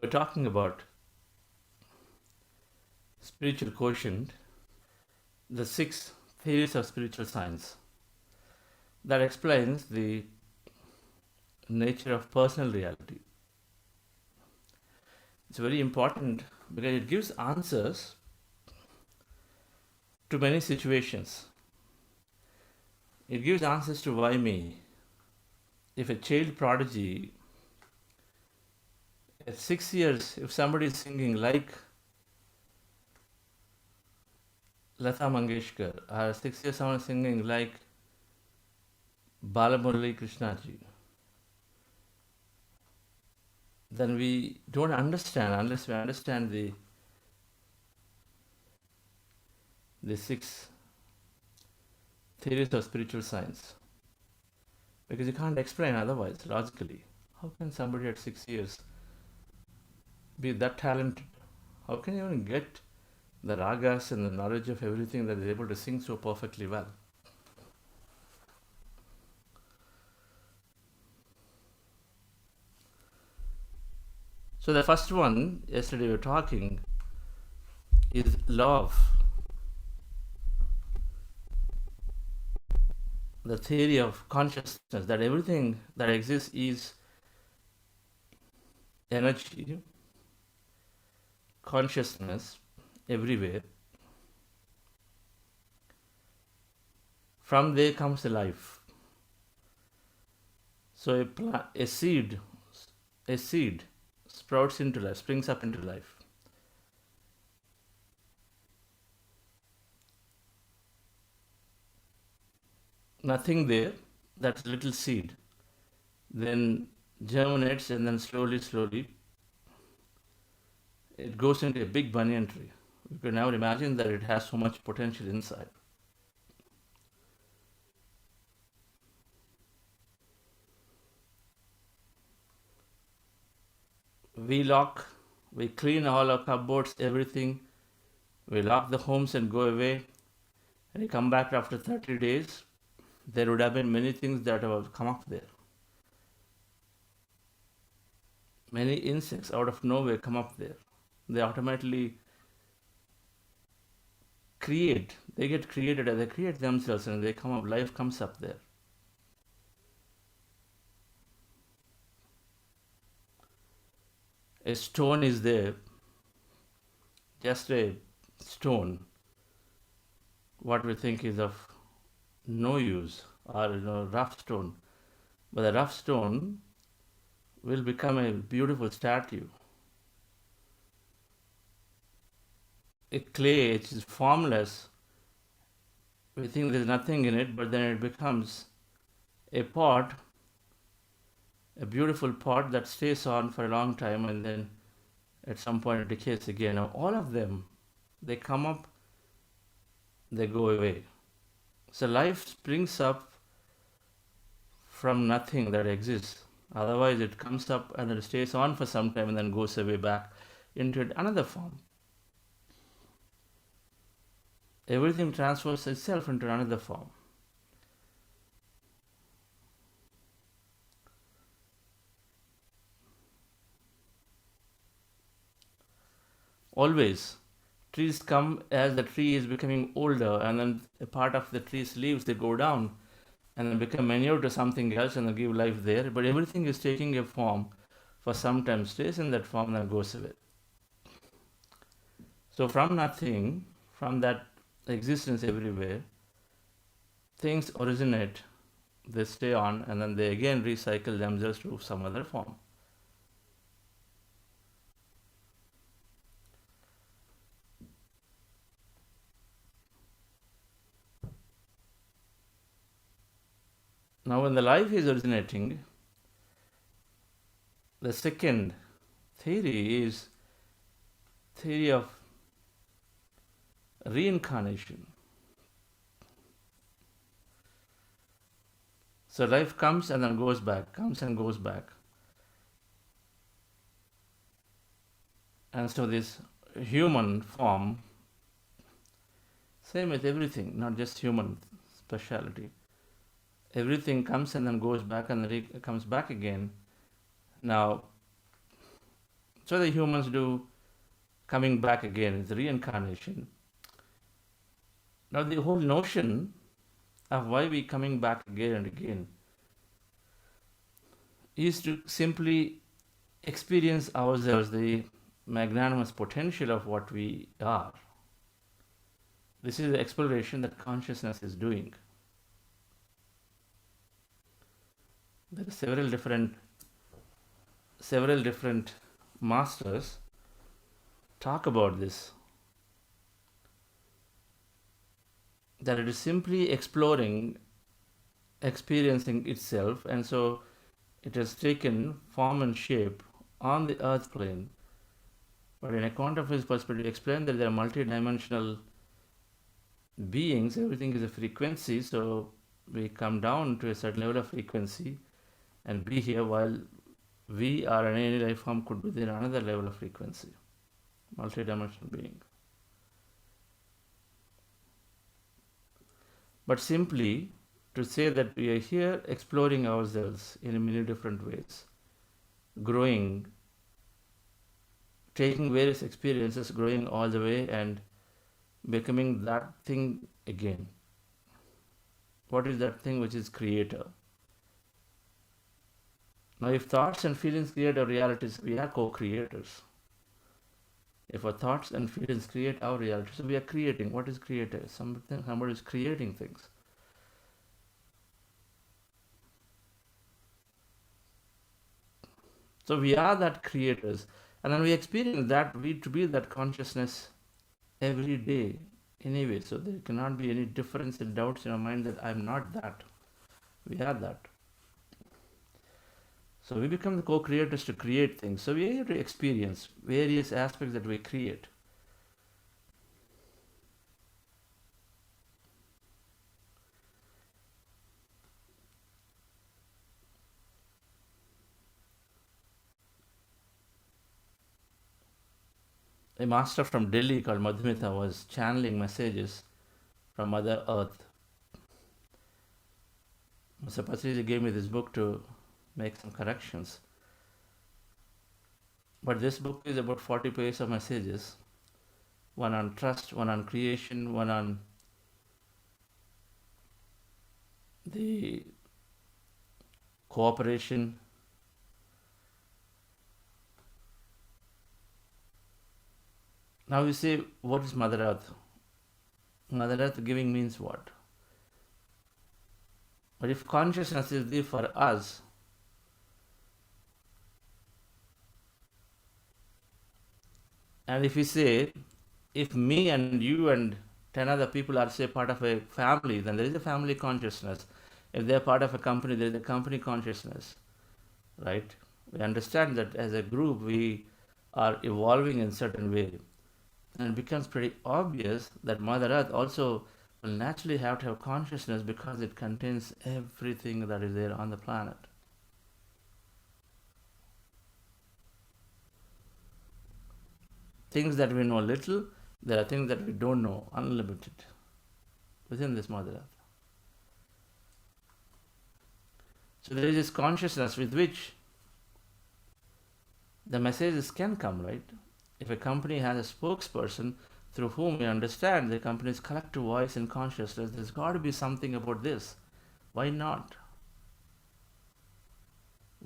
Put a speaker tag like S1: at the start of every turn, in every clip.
S1: we're talking about spiritual quotient, the 6 theories of spiritual science that explains the nature of personal reality. It's very important because it gives answers to many situations. It gives answers to why me. If a child prodigy at 6 years, if somebody is singing like Lata Mangeshkar, or 6 years someone is singing like Balamurali Krishnaji, then we don't understand unless we understand the 6 theories of spiritual science. Because you can't explain otherwise, logically. How can somebody at 6 years be that talented? How can you even get the ragas and the knowledge of everything that is able to sing so perfectly well? So the first one, yesterday we were talking, is love. The theory of consciousness, that everything that exists is energy, consciousness, everywhere. From there comes the life. So a seed sprouts into life, springs up into life. Nothing there, that little seed then germinates, and then slowly it goes into a big banyan tree. You can now imagine that it has so much potential inside. We clean all our cupboards, everything. We lock the homes and go away. And you come back after 30 days, there would have been many things that have come up there. Many insects out of nowhere come up there. They automatically create. They get created, and they create themselves, and they come up. Life comes up there. A stone is there, just a stone, what we think is of no use, or rough stone. But the rough stone will become a beautiful statue. A clay, which is formless, we think there's nothing in it, but then it becomes a pot, a beautiful pot that stays on for a long time, and then at some point it decays again. Now, all of them, they come up, they go away. So life springs up from nothing that exists. Otherwise, it comes up and then stays on for some time and then goes away back into another form. Everything transfers itself into another form. Always. Trees come as the tree is becoming older, and then a part of the tree's leaves, they go down and then become manure to something else and then give life there. But everything is taking a form for some time, stays in that form, and goes away. So from nothing, from that existence everywhere, things originate, they stay on, and then they again recycle themselves to some other form. Now, when the life is originating, the second theory is theory of reincarnation. So life comes and then goes back, comes and goes back. And so this human form, same with everything, not just human speciality. Everything comes and then goes back and then comes back again. Now, So the humans do coming back again, it's reincarnation. Now the whole notion of why we coming back again and again is to simply experience ourselves the magnanimous potential of what we are. This is the exploration that consciousness is doing. There are several different masters talk about this. That it is simply exploring, experiencing itself, and so it has taken form and shape on the earth plane. But in a quantum physics perspective, explain that there are multidimensional beings, everything is a frequency, so we come down to a certain level of frequency and be here, while we or any life form could be in another level of frequency, multidimensional being. But simply to say that we are here exploring ourselves in many different ways, growing, taking various experiences, growing all the way and becoming that thing again. What is that thing which is creator? Now if thoughts and feelings create our realities, we are co-creators. If our thoughts and feelings create our reality, so we are creating. What is creator? Somebody is creating things. So we are that creators, and then we experience that, we to be that consciousness every day anyway. So there cannot be any difference and doubts in our mind that I'm not that. We are that. So we become the co-creators to create things. So we are here to experience various aspects that we create. A master from Delhi called Madhumita was channeling messages from Mother Earth. Mr. Patrici gave me this book to make some corrections. But this book is about 40 pages of messages. One on trust, one on creation, one on the cooperation. Now you say, what is Mother Earth? Mother Earth giving means what? But if consciousness is there for us, and if we say, if me and you and 10 other people are, say, part of a family, then there is a family consciousness. If they are part of a company, there is a company consciousness, right? We understand that as a group, we are evolving in a certain way. And it becomes pretty obvious that Mother Earth also will naturally have to have consciousness because it contains everything that is there on the planet. Things that we know little, there are things that we don't know, unlimited, within this Mother Earth. So there is this consciousness with which the messages can come, right? If a company has a spokesperson through whom we understand the company's collective voice and consciousness, there's got to be something about this. Why not?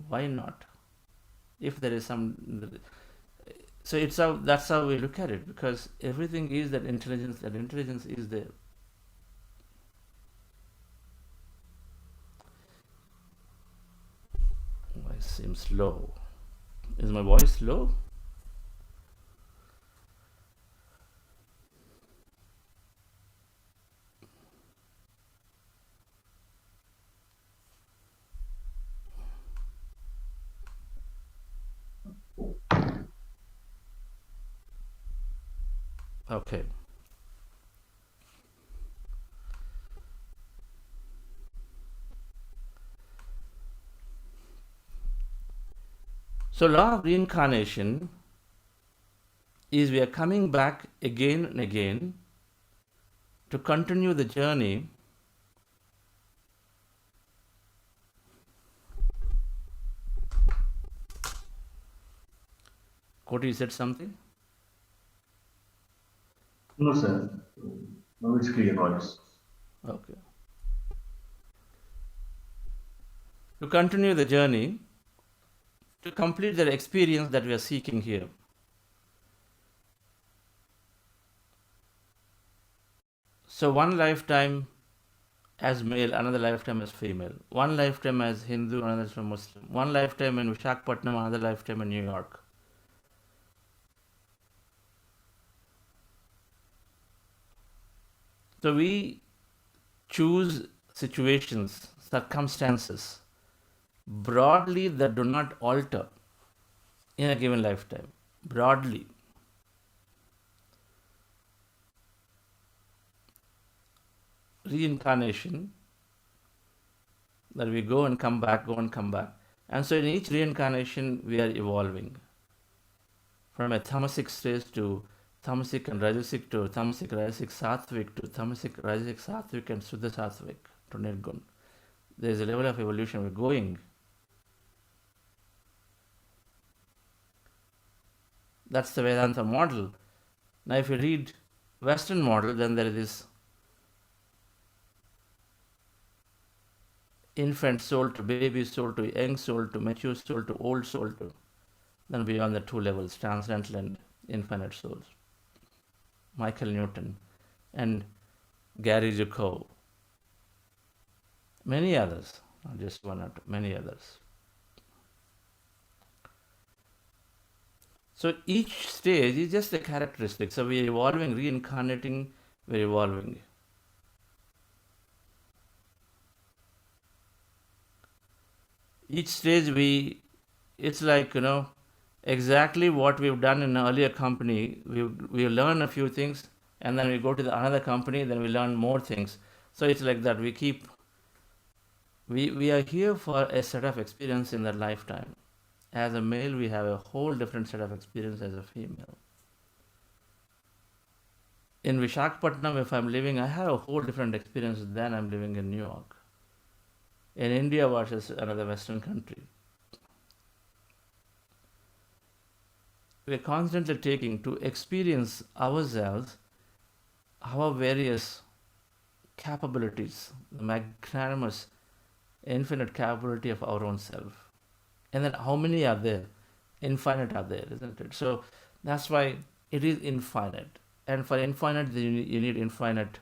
S1: Why not? If there is some... So that's how we look at it, because everything is that intelligence is there. Voice seems low. Is my voice low? Okay. So law of reincarnation is we are coming back again and again to continue the journey Koti, you said something?
S2: No, sir. No, it's clear voice.
S1: Okay. To continue the journey, to complete the experience that we are seeking here. So, one lifetime as male, another lifetime as female. One lifetime as Hindu, another as Muslim. One lifetime in Visakhapatnam, another lifetime in New York. So, we choose situations, circumstances broadly that do not alter in a given lifetime. Broadly. Reincarnation, that we go and come back, go and come back. And so in each reincarnation, we are evolving from a tamasic stage to tamasic and rajasic to tamasic, rajasic, sattvic to tamasic, rajasic, sattvic and Suddha sattvic to nirgun. There is a level of evolution we're going. That's the Vedanta model. Now, if you read Western model, then there is this infant soul to baby soul to young soul to mature soul to old soul to then beyond the two levels, transcendental and infinite souls. Michael Newton and Gary Zukav, many others, not just one or two, many others. So each stage is just a characteristic. So we are evolving, reincarnating, we're evolving. Each stage it's like, exactly what we've done in an earlier company. We learn a few things and then we go to another company, then we learn more things. So it's like that. We are here for a set of experience in that lifetime. As a male, we have a whole different set of experience as a female. In Visakhapatnam, if I'm living, I have a whole different experience than I'm living in New York. In India versus another Western country. We're constantly taking to experience ourselves, our various capabilities, the magnanimous, infinite capability of our own self. And then how many are there? Infinite are there, isn't it? So that's why it is infinite. And for infinite, you need infinite.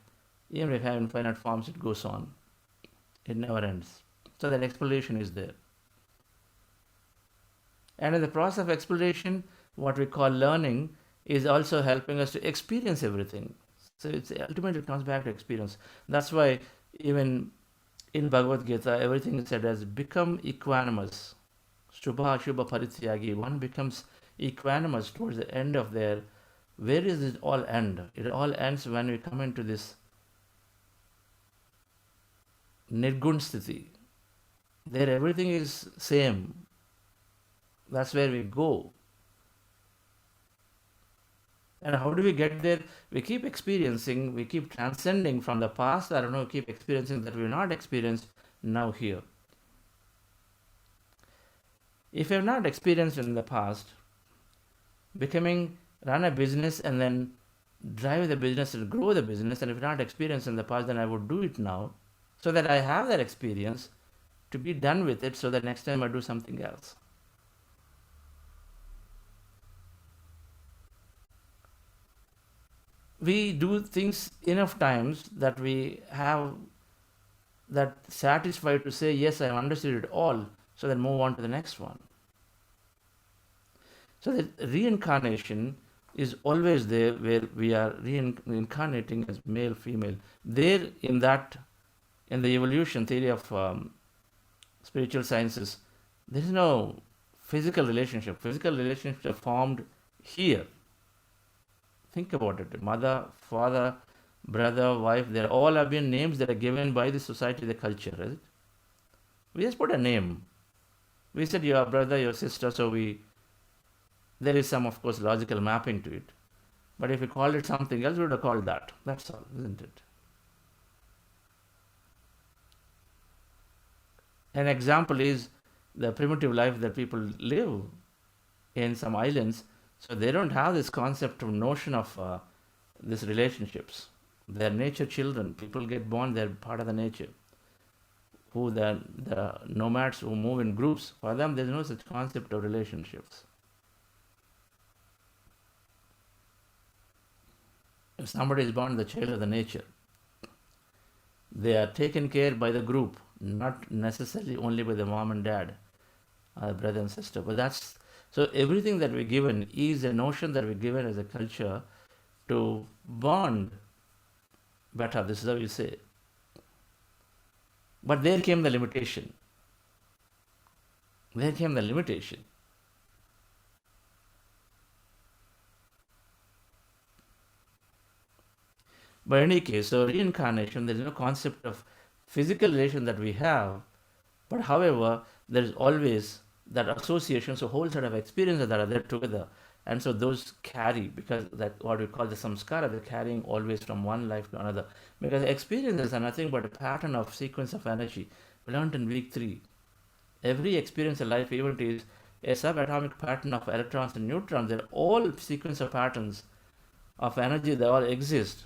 S1: Even if you have infinite forms, it goes on. It never ends. So that exploration is there. And in the process of exploration, what we call learning is also helping us to experience everything. So it's ultimately it comes back to experience. That's why even in Bhagavad Gita, everything is said as become equanimous. Shubha Shubha Parityagi. One becomes equanimous towards the end of their. Where does it all end? It all ends when we come into this Nirgun Sthiti. There everything is same. That's where we go. And how do we get there? We keep experiencing, we keep transcending from the past, I don't know, keep experiencing that we've not experienced now here. If you have not experienced in the past, run a business and then drive the business and grow the business, and if not experienced in the past, then I would do it now so that I have that experience to be done with it so that next time I do something else. We do things enough times that we have that satisfied to say, yes, I have understood it all, so then move on to the next one. So the reincarnation is always there, where we are reincarnating as male, female. There in the evolution theory of spiritual sciences, there is no physical relationship. Physical relationships are formed here. Think about it. Mother, father, brother, wife, they all have been names that are given by the society, the culture, right? We just put a name. We said your brother, your sister, so there is some, of course, logical mapping to it. But if we called it something else, we would have called that. That's all, isn't it? An example is the primitive life that people live in some islands. So they don't have this concept of notion of these relationships. They're nature children. People get born, they're part of the nature. Who the nomads who move in groups, for them there's no such concept of relationships. If somebody is born the child of the nature, they are taken care by the group, not necessarily only by the mom and dad, brother and sister. But that's so everything that we're given is a notion that we're given as a culture to bond better. This is how you say. But there came the limitation. There came the limitation. But in any case, so reincarnation, there is no concept of physical relation that we have, but however, there is always that association, so whole set of experiences that are there together. And so those carry, because that what we call the samskara, they're carrying always from one life to another. Because experiences are nothing but a pattern of sequence of energy. We learned in week 3. Every experience in life event is a subatomic pattern of electrons and neutrons. They're all sequence of patterns of energy, they all exist.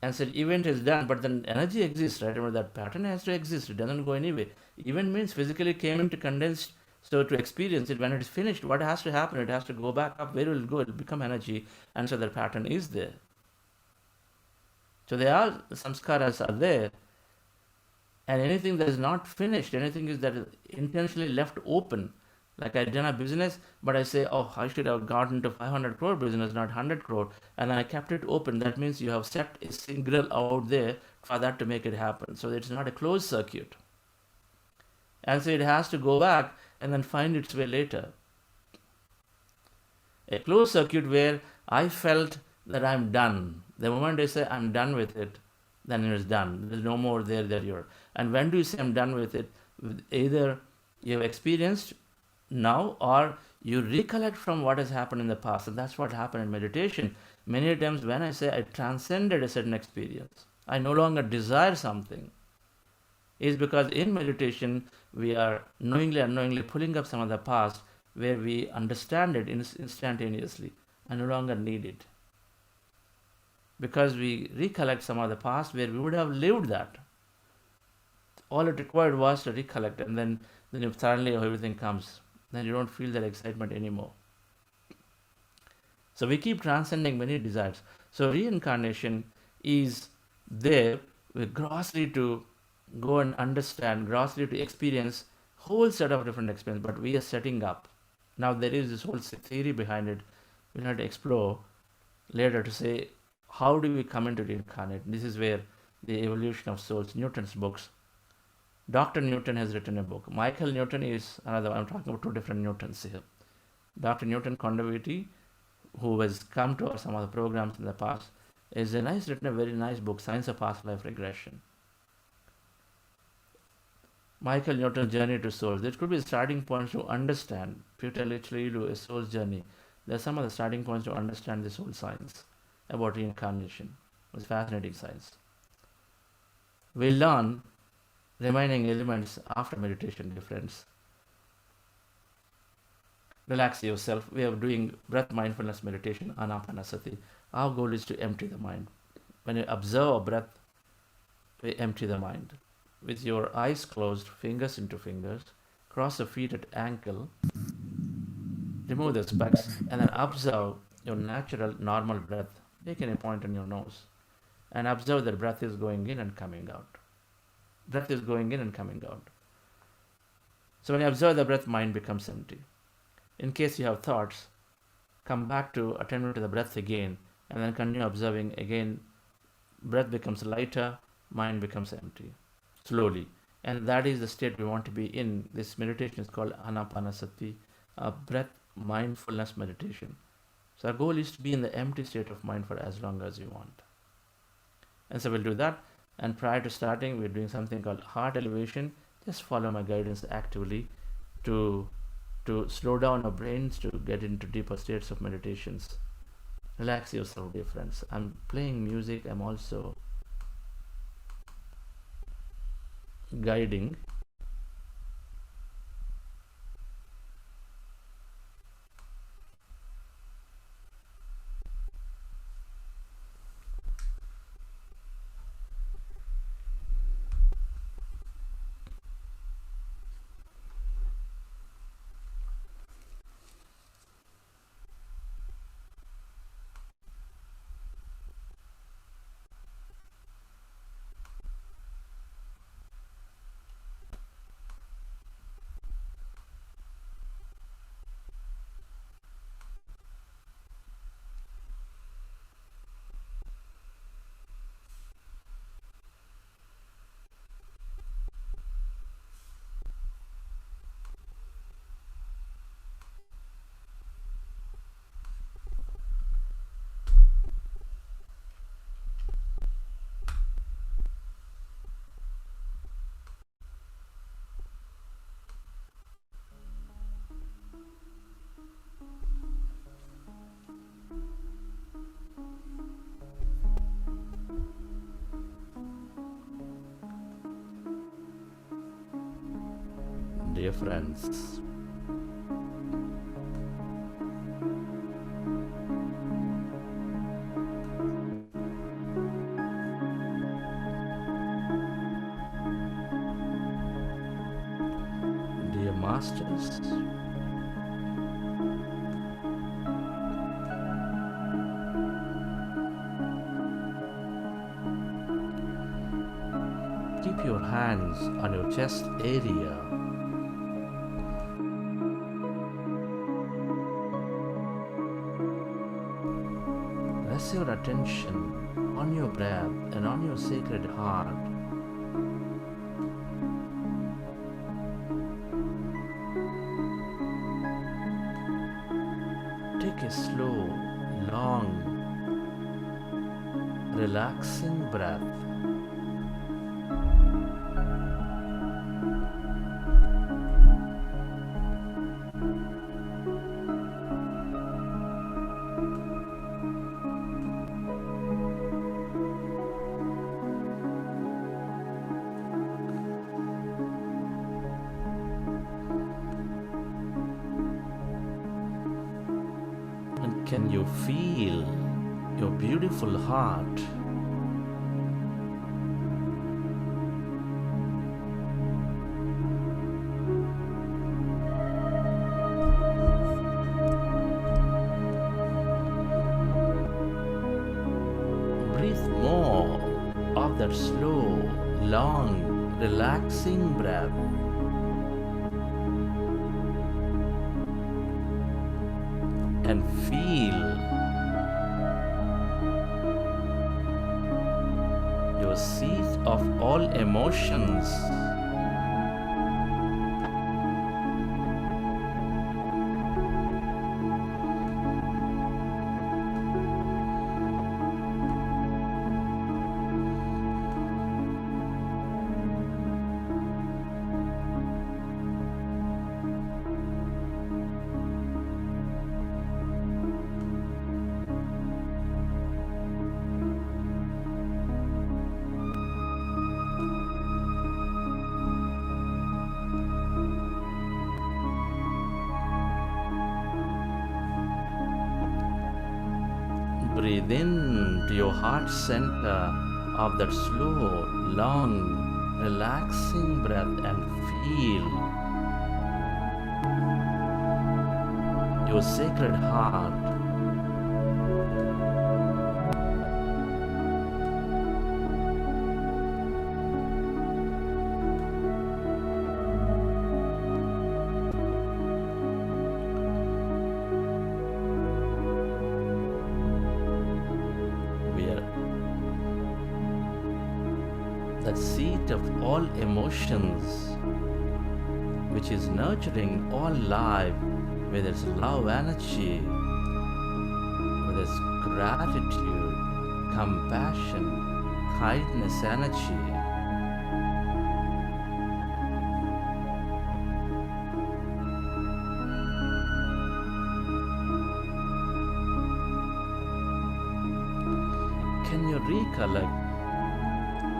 S1: And so event is done, but then energy exists, right? Remember that pattern has to exist. It doesn't go anyway. Event means physically came into condensed, so to experience it, when it is finished, what has to happen? It has to go back up. Where will it go? It will become energy, and so the pattern is there. So there are samskaras are there, and anything that is not finished, anything is that is intentionally left open. Like I done a business, but I say, oh, I should have gotten to 500 crore business, not 100 crore, and I kept it open. That means you have set a signal out there for that to make it happen. So it's not a closed circuit. And so it has to go back and then find its way later. A closed circuit where I felt that I'm done. The moment I say I'm done with it, then it is done. There's no more there that you're. And when do you say I'm done with it? Either you've experienced now or you recollect from what has happened in the past. And that's what happened in meditation. Many times when I say I transcended a certain experience, I no longer desire something, is because in meditation we are knowingly unknowingly pulling up some of the past where we understand it instantaneously. I no longer need it. Because we recollect some of the past where we would have lived that. All it required was to recollect, and then if suddenly everything comes, then you don't feel that excitement anymore. So we keep transcending many desires. So reincarnation is there with grossly to go and understand, grossly to experience whole set of different experiences, but we are setting up. Now there is this whole theory behind it. We'll have to explore later to say how do we come into reincarnate. This is where the evolution of souls, Newton's books. Dr. Newton has written a book. Michael Newton is another. I'm talking about two different Newtons here. Dr. Newton Condoviti, who has come to some of the programs in the past, is written a very nice book, Science of Past Life Regression. Michael Newton's Journey to Souls. This could be starting points to understand, literally to a soul's journey. There are some of the starting points to understand this whole science about reincarnation. It's fascinating science. We learn remaining elements after meditation, dear friends. Relax yourself. We are doing breath mindfulness meditation, anapanasati. Our goal is to empty the mind. When you observe a breath, we empty the mind. With your eyes closed, fingers into fingers, cross the feet at ankle, remove the specs, and then observe your natural, normal breath. Take any point on your nose and observe that breath is going in and coming out. Breath is going in and coming out. So when you observe the breath, mind becomes empty. In case you have thoughts, come back to attend to the breath again and then continue observing again. Breath becomes lighter, mind becomes empty. Slowly. And that is the state we want to be in. This meditation is called anapanasati, a breath mindfulness meditation. So our goal is to be in the empty state of mind for as long as you want. And so we'll do that. And prior to starting, we're doing something called heart elevation. Just follow my guidance actively to slow down our brains, to get into deeper states of meditations. Relax yourself, dear friends. I'm playing music. I'm also guiding. dear friends. Dear masters, keep your hands on your chest area. Rest your attention on your breath and on your sacred heart. Take a slow, long, relaxing breath. And can you feel your beautiful heart? Breathe more of that slow, long, relaxing breath. And feel your seat of all emotions. Breathe in to your heart center of that slow, long, relaxing breath and feel your sacred heart. That seat of all emotions, which is nurturing all life with its love energy, with its gratitude, compassion, kindness energy. Can you recollect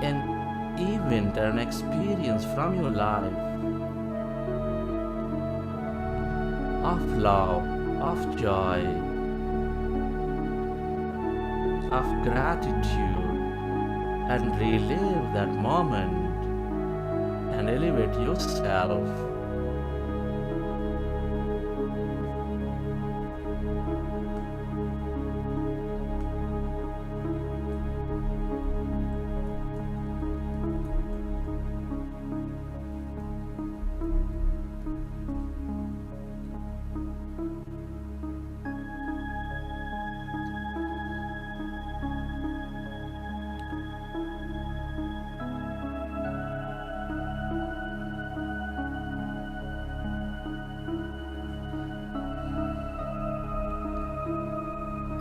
S1: an event or an experience from your life of love, of joy, of gratitude, and relive that moment and elevate yourself?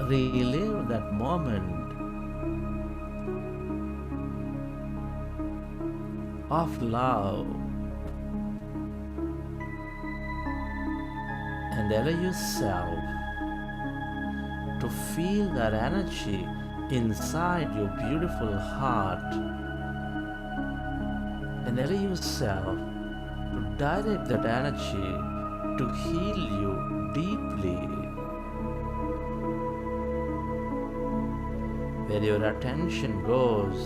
S1: Relive that moment of love and allow yourself to feel that energy inside your beautiful heart, and allow yourself to direct that energy to heal you deeply. Where your attention goes,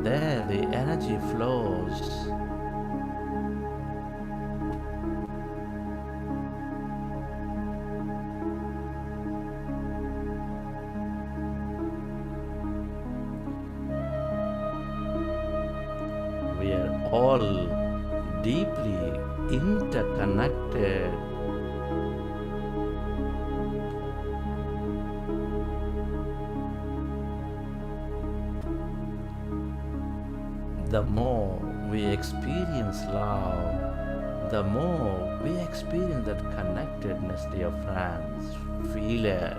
S1: there the energy flows. We are all deeply interconnected. The more we experience love, the more we experience that connectedness, dear friends. Feel it.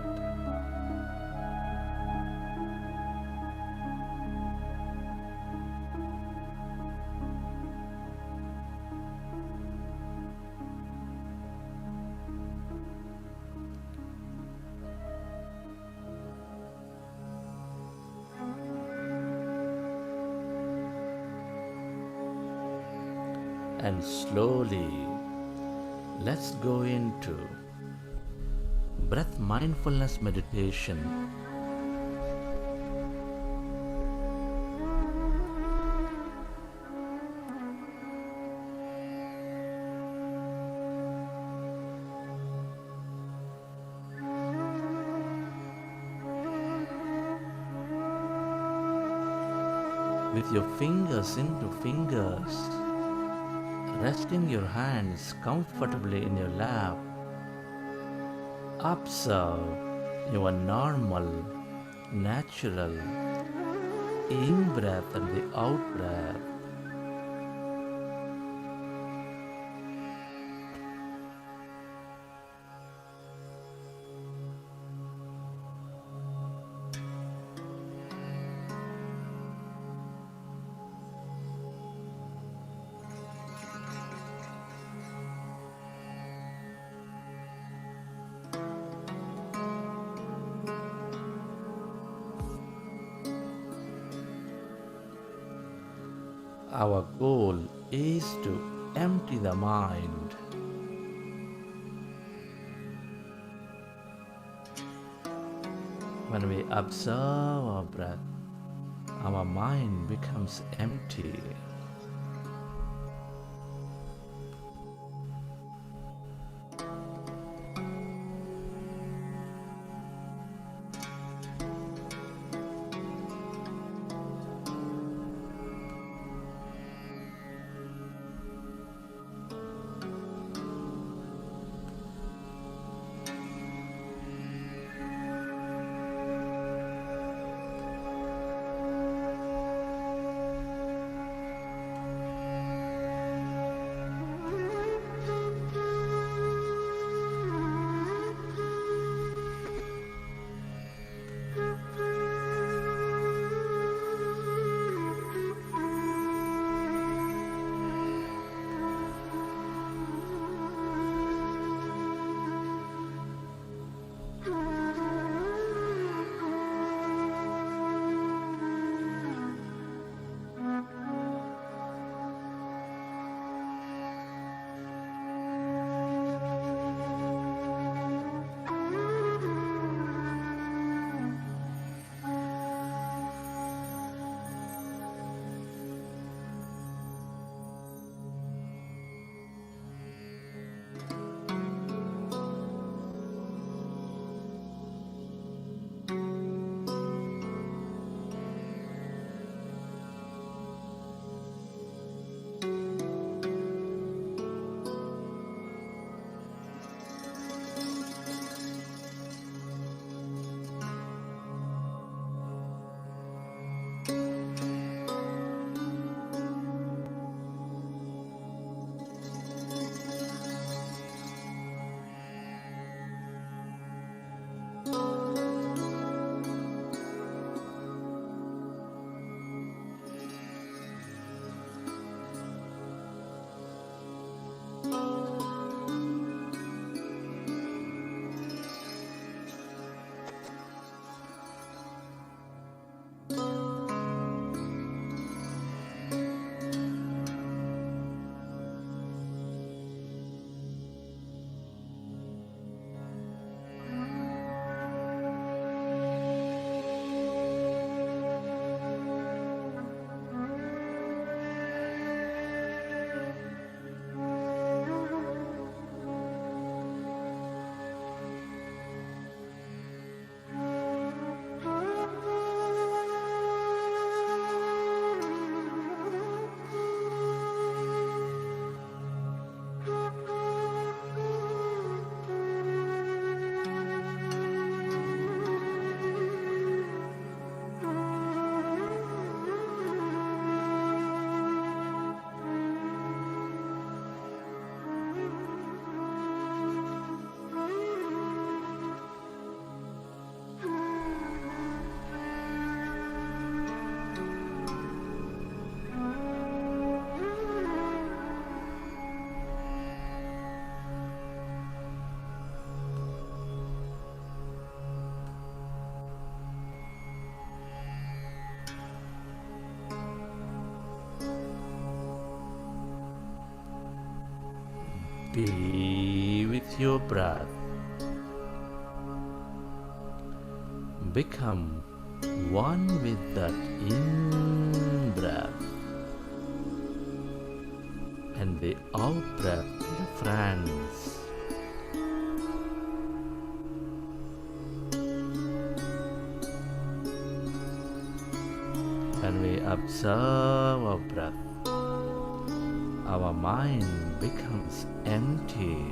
S1: And slowly, let's go into breath mindfulness meditation. With your fingers into fingers, resting your hands comfortably in your lap, observe your normal, natural in breath and the out breath. Our goal is to empty the mind. When we observe our breath, our mind becomes empty. Be with your breath. Become one with that in breath and the out breath, dear friends. When we observe our breath, our mind becomes empty.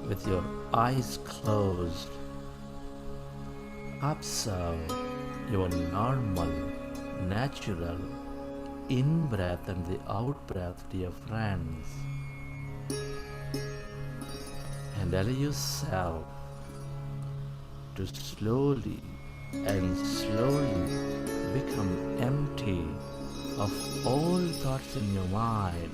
S1: With your eyes closed, observe your normal, natural in breath and the out breath, dear friends, and allow yourself to slowly and slowly become empty of all thoughts in your mind.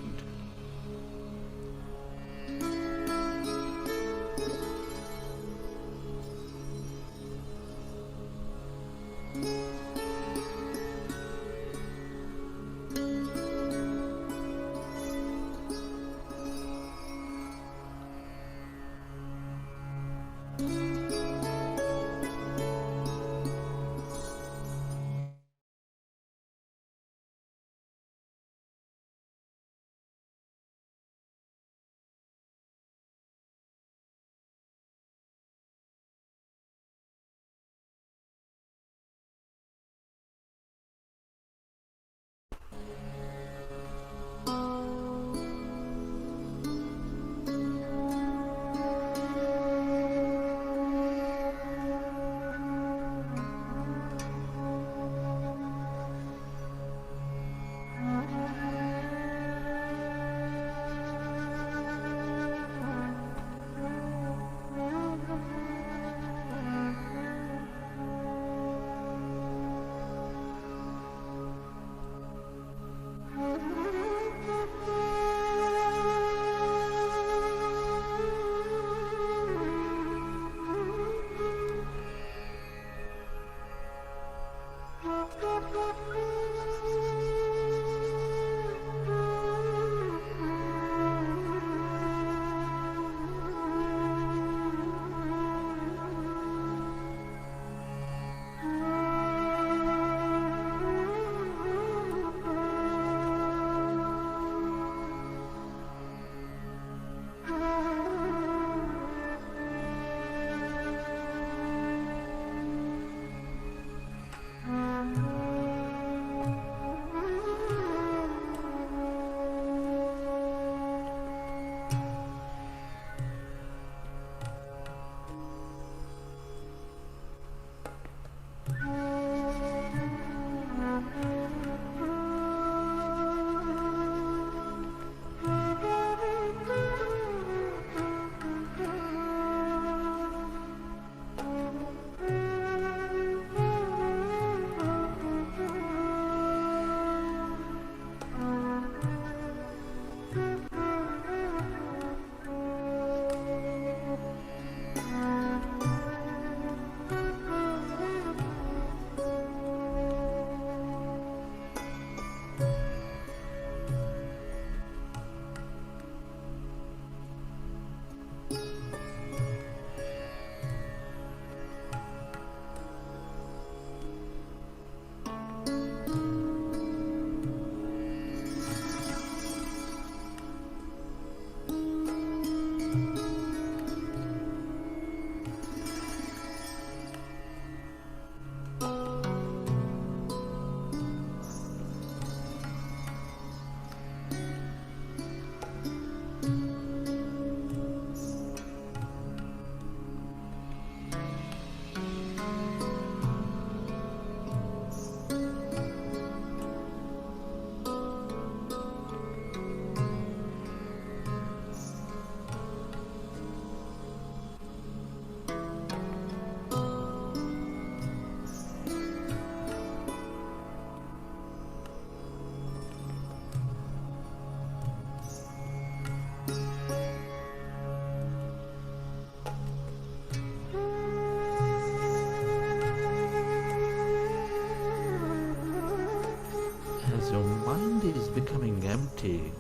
S1: mind is becoming empty,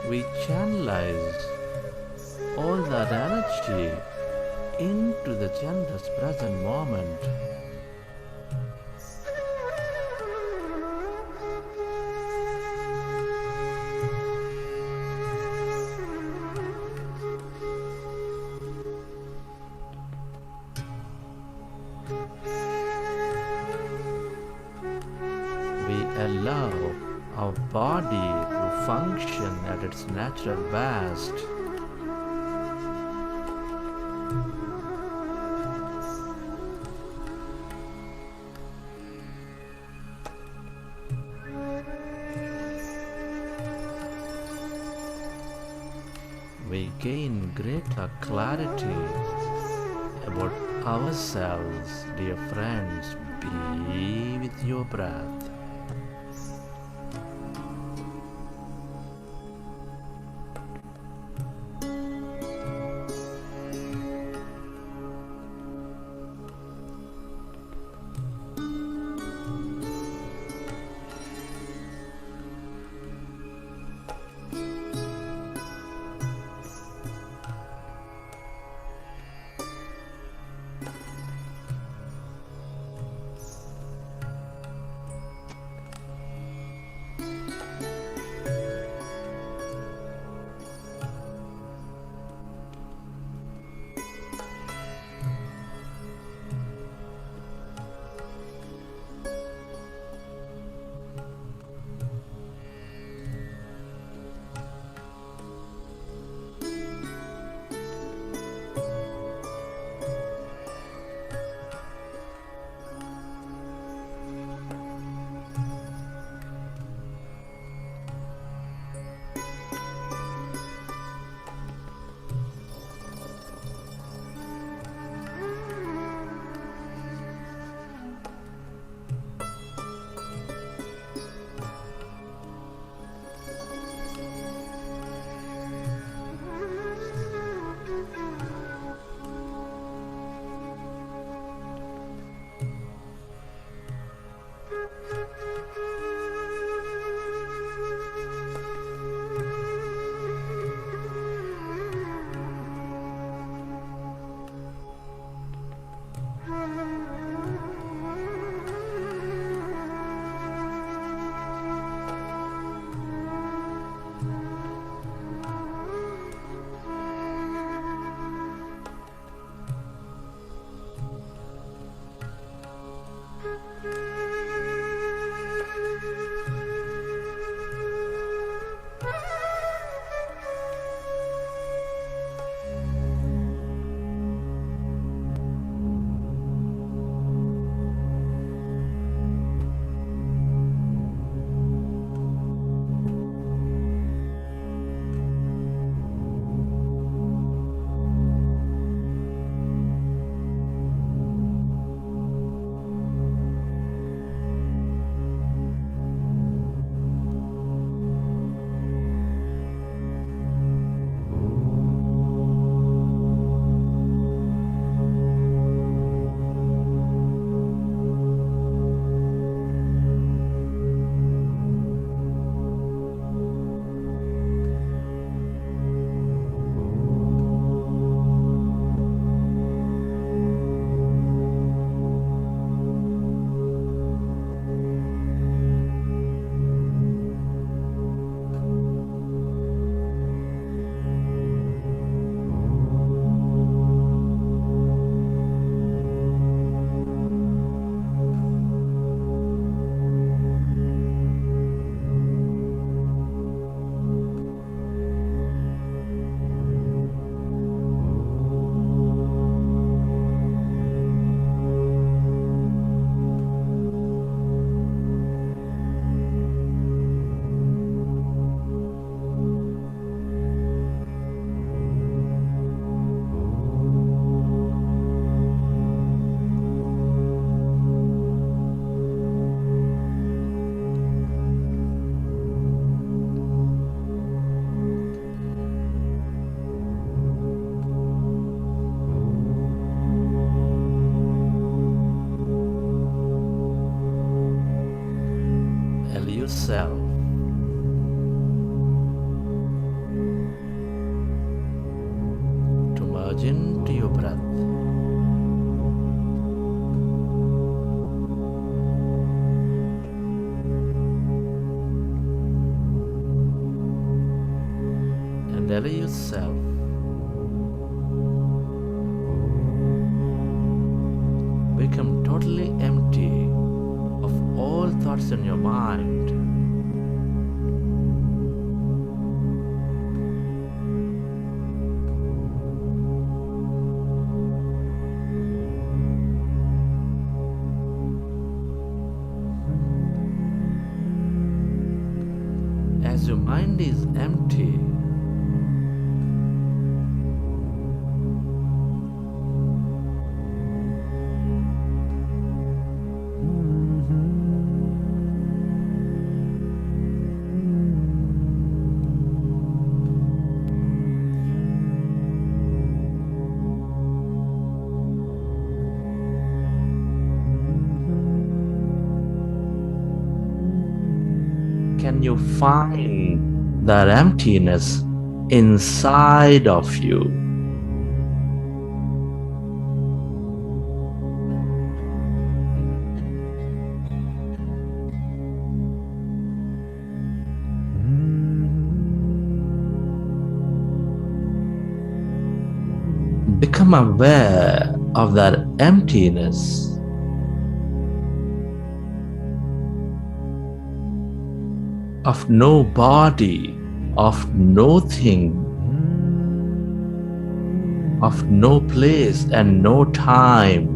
S1: we channelize all that energy into the generous present moment. We allow our body to function at its natural best. We gain greater clarity about ourselves, dear friends. Be with your breath. yourself to merge into your breath. And allow yourself become totally empty of all thoughts in your mind. As your mind is empty, can you find that emptiness inside of you? Become aware of that emptiness. Of no body, of no thing, of no place and no time.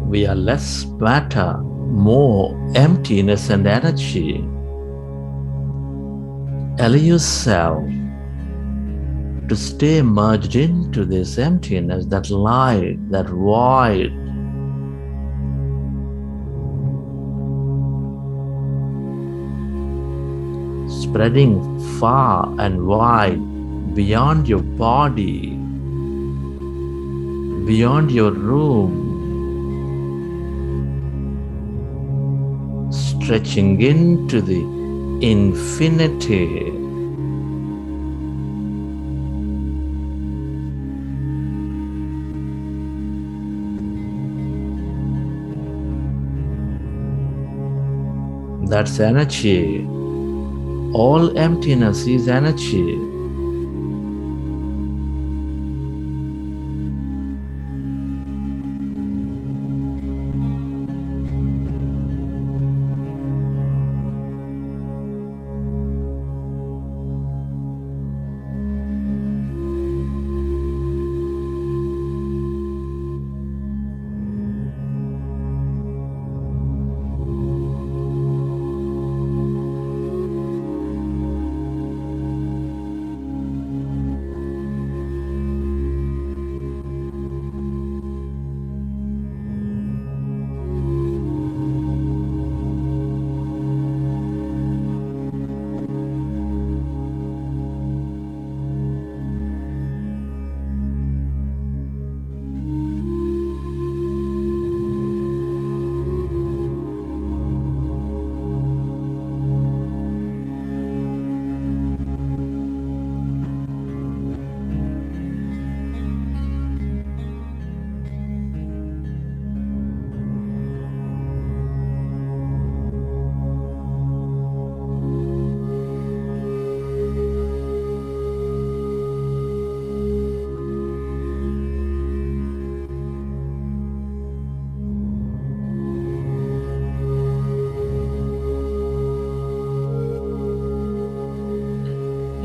S1: We are less matter, more emptiness and energy. Allow yourself to stay merged into this emptiness, that light, that void. spreading far and wide beyond your body, beyond your room, stretching into the infinity. That's energy. All emptiness is energy.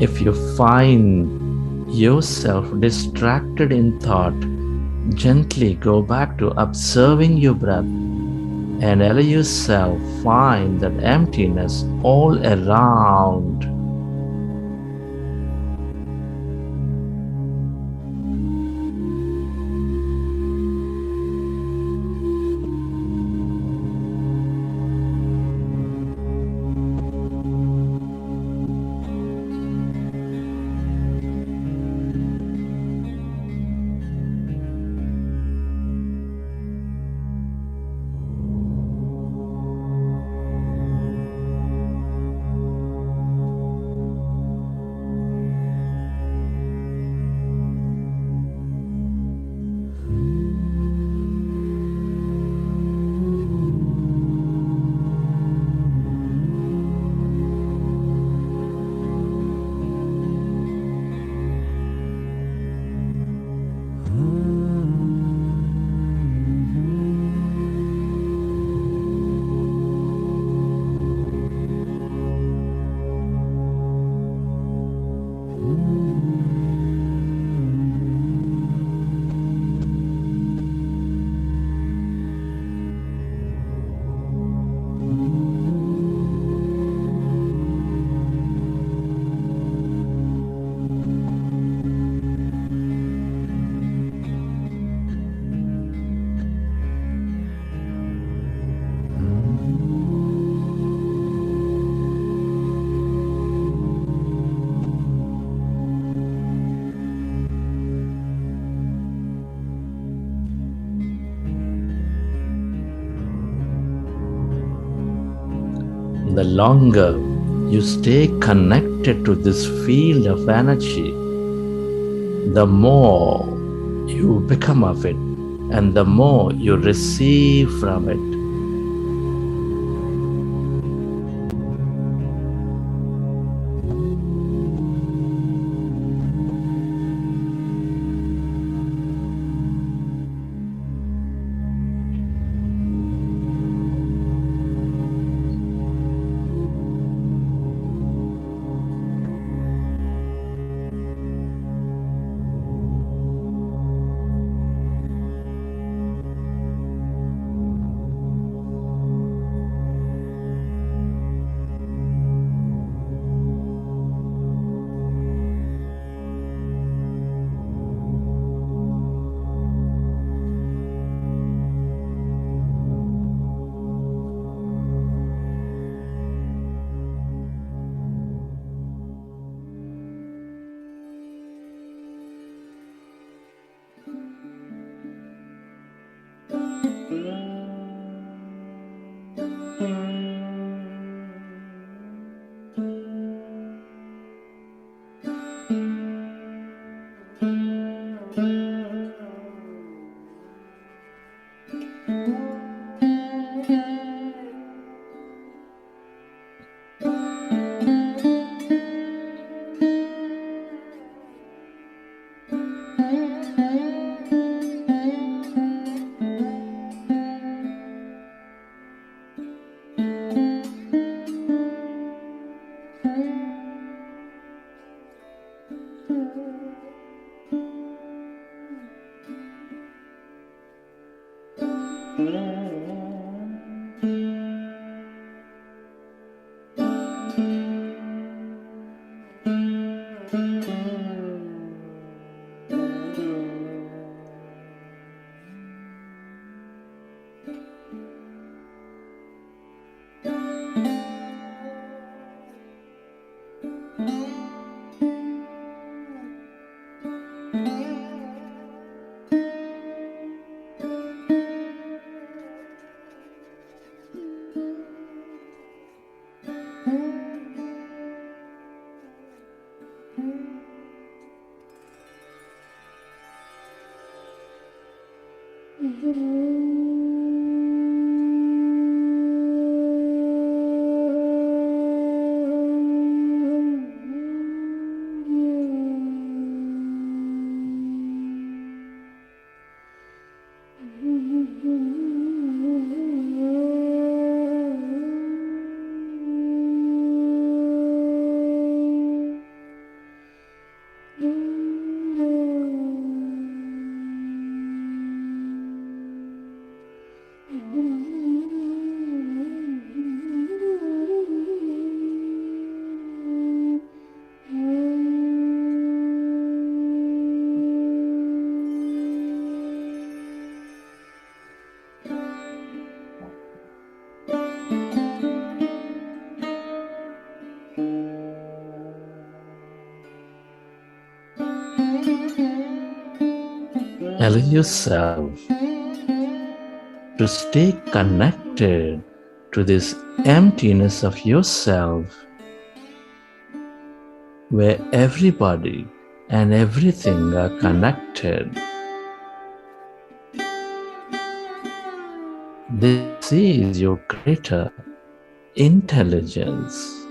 S1: If you find yourself distracted in thought, gently go back to observing your breath and allow yourself find that emptiness all around. The longer you stay connected to this field of energy, the more you become of it and the more you receive from it. Allow yourself to stay connected to this emptiness of yourself, where everybody and everything are connected. This is your greater intelligence.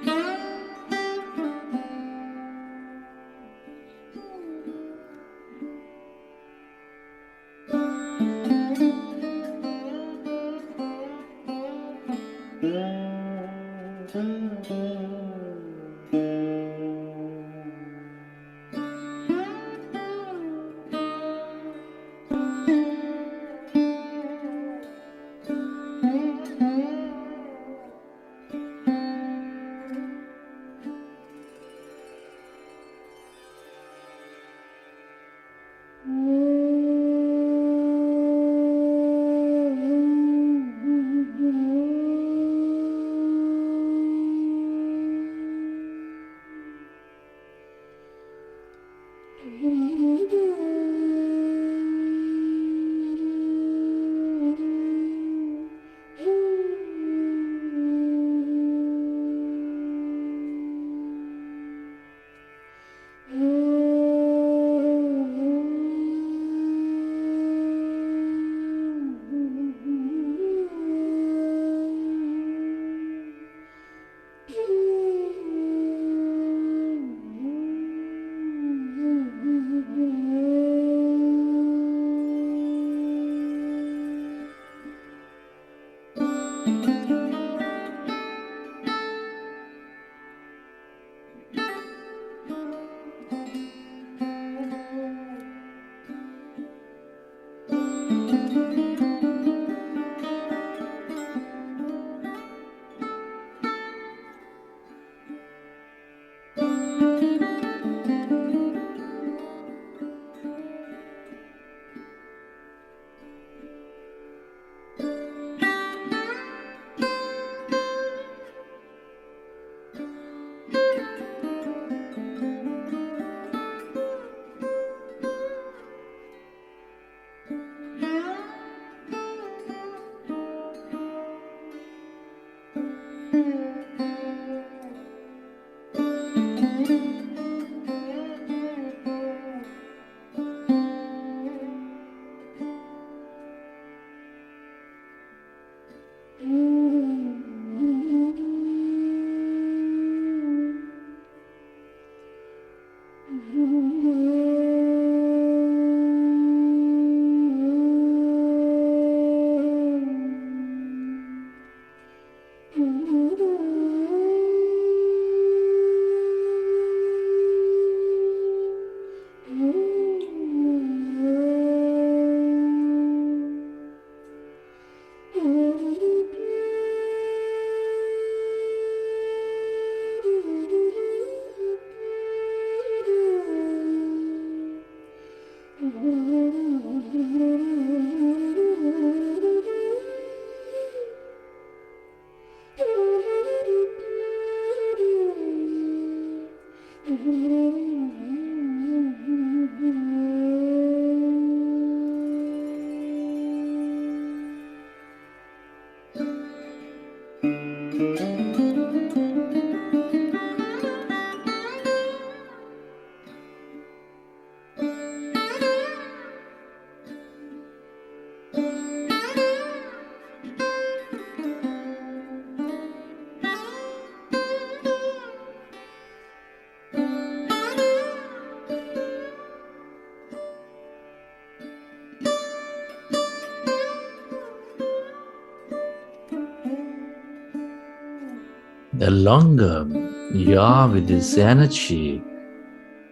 S3: The longer you are with this energy,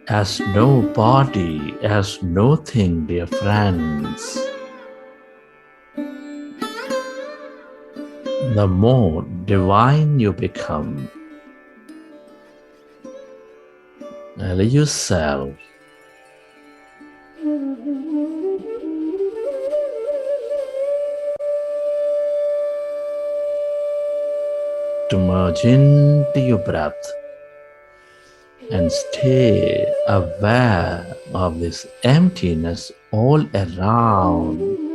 S3: as no body, as nothing, dear friends, the more divine you become. Allow yourself to merge into your breath and stay aware of this emptiness all around.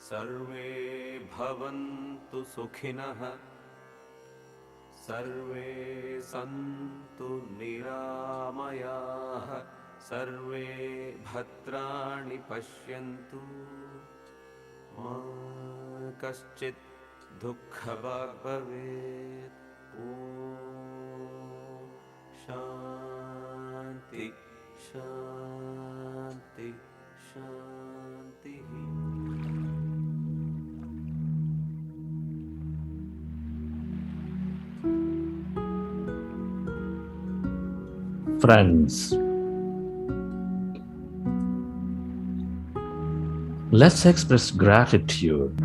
S4: सर्वे भवन्तु सुखिनः सर्वे सन्तु निरामयाः सर्वे भद्राणि पश्यन्तु मा कश्चित् दुःखभाग् भवेत् ॐ शान्ति शान्ति शान्तिः
S3: Friends, let's express gratitude.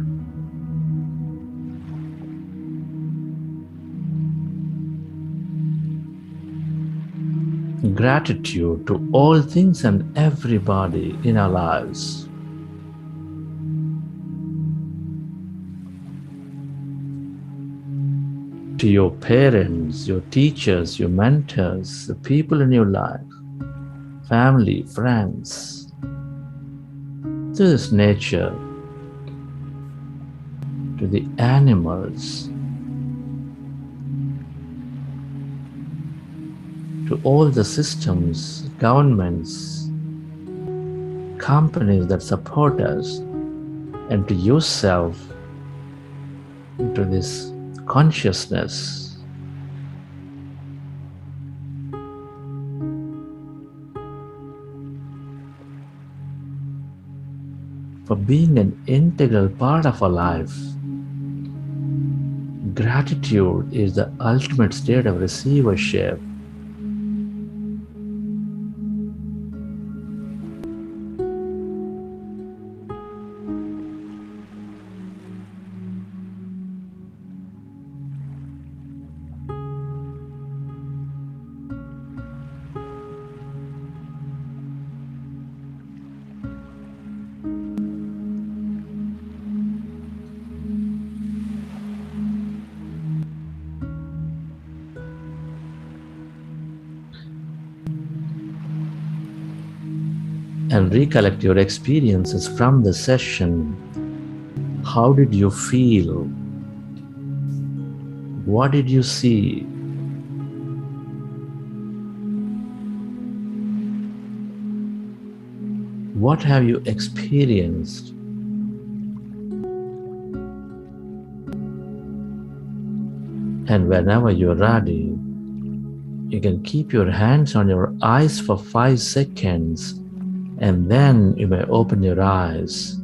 S3: Gratitude to all things and everybody in our lives. To your parents, your teachers, your mentors, the people in your life, family, friends, to this nature, to the animals, to all the systems, governments, companies that support us, and to yourself, to this consciousness. For being an integral part of our life. Gratitude is the ultimate state of receivership. and recollect your experiences from the session. How did you feel? What did you see? What have you experienced? And whenever you're ready, you can keep your hands on your eyes for 5 seconds, and then you may open your eyes.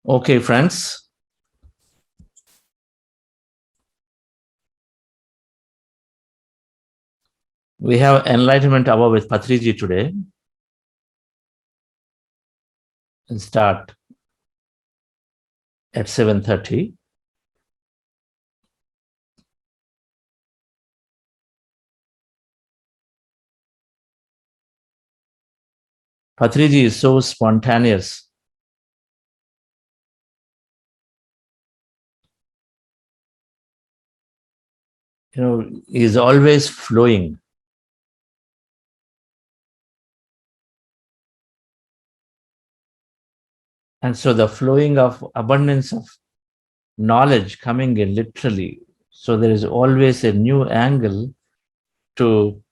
S3: Okay, friends. We have Enlightenment Hour with Patriji today. And start at 7:30. Patriji is so spontaneous. He's always flowing. And so the flowing of abundance of knowledge coming in literally. So there is always a new angle to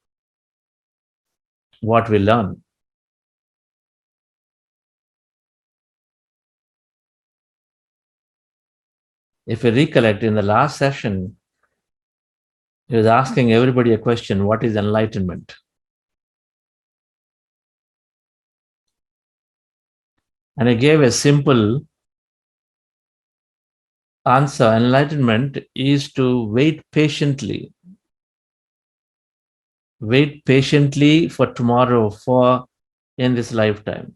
S3: what we learn. If you recollect, in the last session, he was asking everybody a question: what is enlightenment? And he gave a simple answer. Enlightenment is to wait patiently for tomorrow, for in this lifetime.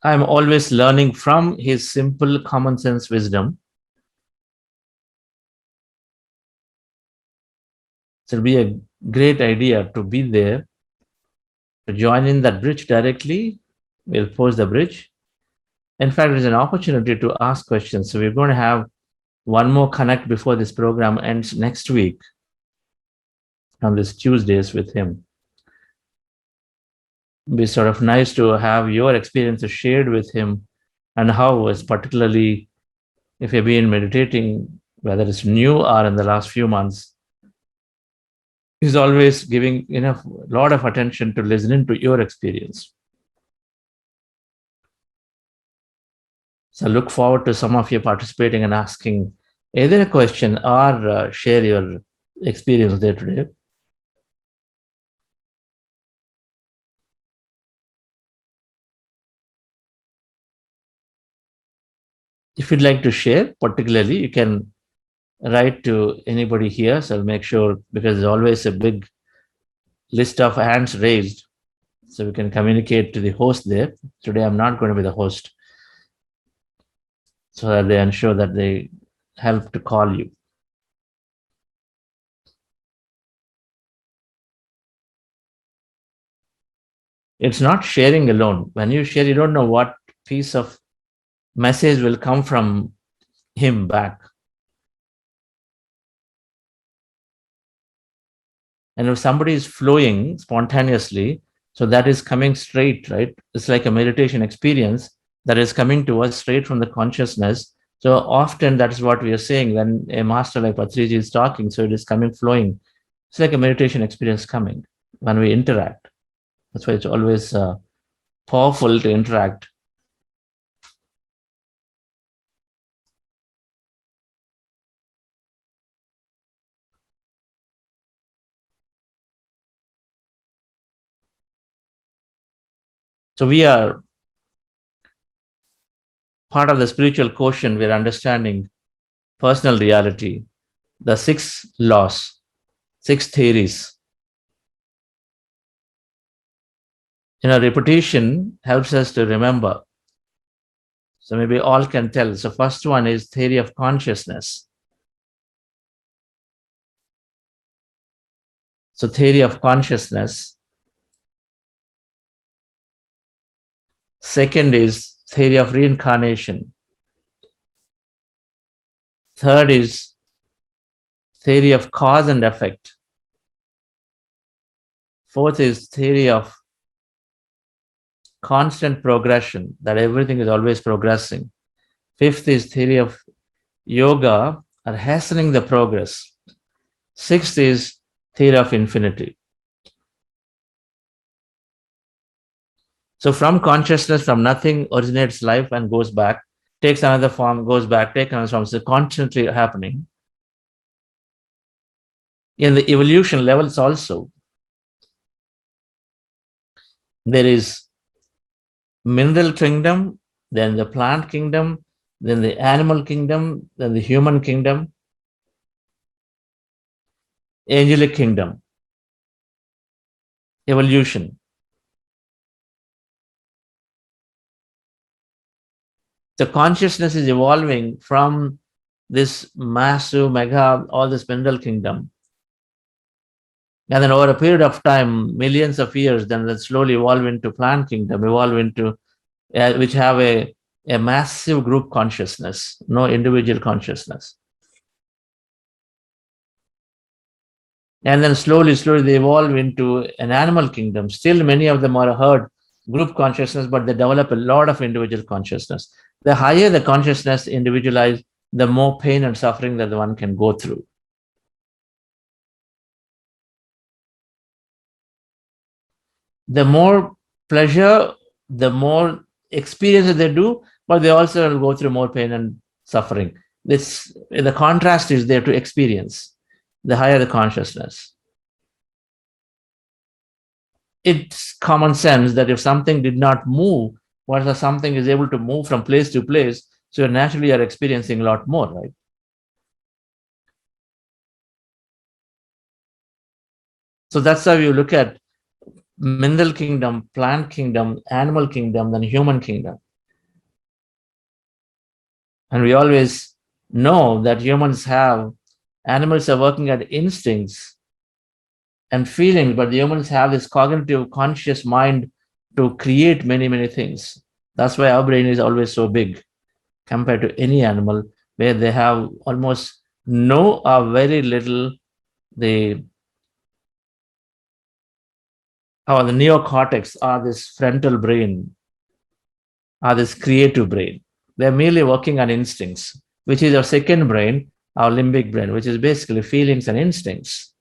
S3: I'm always learning from his simple common sense wisdom. So it'll be a great idea to be there, to join in that bridge directly. We'll post the bridge. In fact, there's an opportunity to ask questions. So we're going to have one more connect before this program ends next week on this Tuesdays with him. It'd be sort of nice to have your experiences shared with him, and how, as particularly if you've been meditating, whether it's new or in the last few months, he's always giving enough lot of attention to listening to your experience. So I look forward to some of you participating and asking either a question or share your experience there today. If you'd like to share, particularly, you can write to anybody here. So I'll make sure, because there's always a big list of hands raised, so we can communicate to the host there. Today, I'm not going to be the host, so that they ensure that they help to call you. It's not sharing alone. When you share, you don't know what piece of message will come from him back. And if somebody is flowing spontaneously, so that is coming straight, right? It's like a meditation experience that is coming to us straight from the consciousness. So often that's what we are saying when a master like Patriji is talking. So it is coming, flowing. It's like a meditation experience coming when we interact. That's why it's always powerful to interact. So we are part of the spiritual quotient. We're understanding personal reality, the 6 laws, 6 theories. Repetition helps us to remember. So maybe all can tell. So first one is theory of consciousness. So theory of consciousness. Second is theory of reincarnation. Third is theory of cause and effect. Fourth is theory of constant progression, that everything is always progressing. Fifth is theory of yoga, or hastening the progress. Sixth is theory of infinity. So from consciousness, from nothing originates life and goes back, takes another form, goes back, takes another form. So constantly happening. In the evolution levels also, there is mineral kingdom, then the plant kingdom, then the animal kingdom, then the human kingdom, angelic kingdom, evolution. The consciousness is evolving from this massive, mega, all this mineral kingdom. And then over a period of time, millions of years, then that slowly evolve into plant kingdom, evolve into, which have a massive group consciousness, no individual consciousness. And then slowly they evolve into an animal kingdom. Still, many of them are herd group consciousness, but they develop a lot of individual consciousness. The higher the consciousness individualized, the more pain and suffering that the one can go through. The more pleasure, the more experience that they do, but they also will go through more pain and suffering. The contrast is there to experience, the higher the consciousness. It's common sense that if something did not move, whereas something is able to move from place to place, so naturally you're experiencing a lot more, right? So that's how you look at mineral kingdom, plant kingdom, animal kingdom, then human kingdom. And we always know that animals are working at instincts and feelings, but the humans have this cognitive, conscious mind to create many, many things. That's why our brain is always so big compared to any animal, where they have almost no or very little the neocortex or this frontal brain or this creative brain. They're merely working on instincts, which is our second brain, our limbic brain, which is basically feelings and instincts.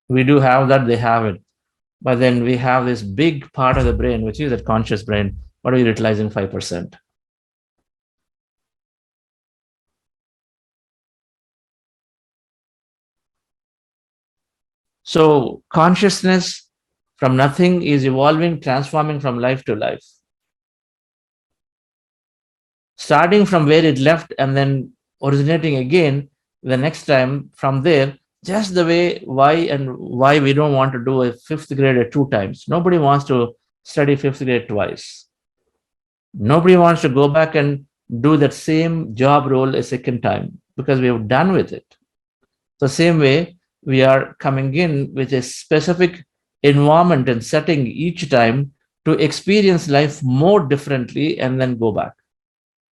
S3: We do have that, they have it. But then we have this big part of the brain, which is that conscious brain. What are we utilizing? 5%. So consciousness from nothing is evolving, transforming from life to life. Starting from where it left and then originating again the next time from there, just the way why we don't want to do a 5th grade 2 times. Nobody wants to study 5th grade twice. Nobody wants to go back and do that same job role a second time because we have done with it. The same way, we are coming in with a specific environment and setting each time to experience life more differently and then go back.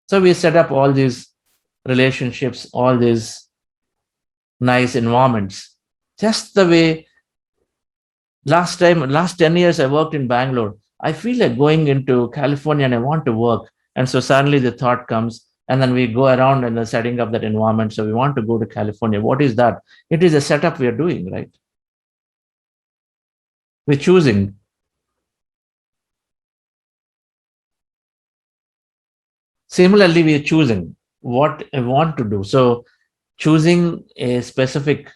S3: So we set up all these relationships, all these nice environments. Just the way last 10 years I worked in Bangalore, I feel like going into California and I want to work. And so suddenly the thought comes, and then we go around and setting up that environment. So we want to go to California. What is that? It is a setup we are doing, right? We're choosing. Similarly, we are choosing what I want to do. So choosing a specific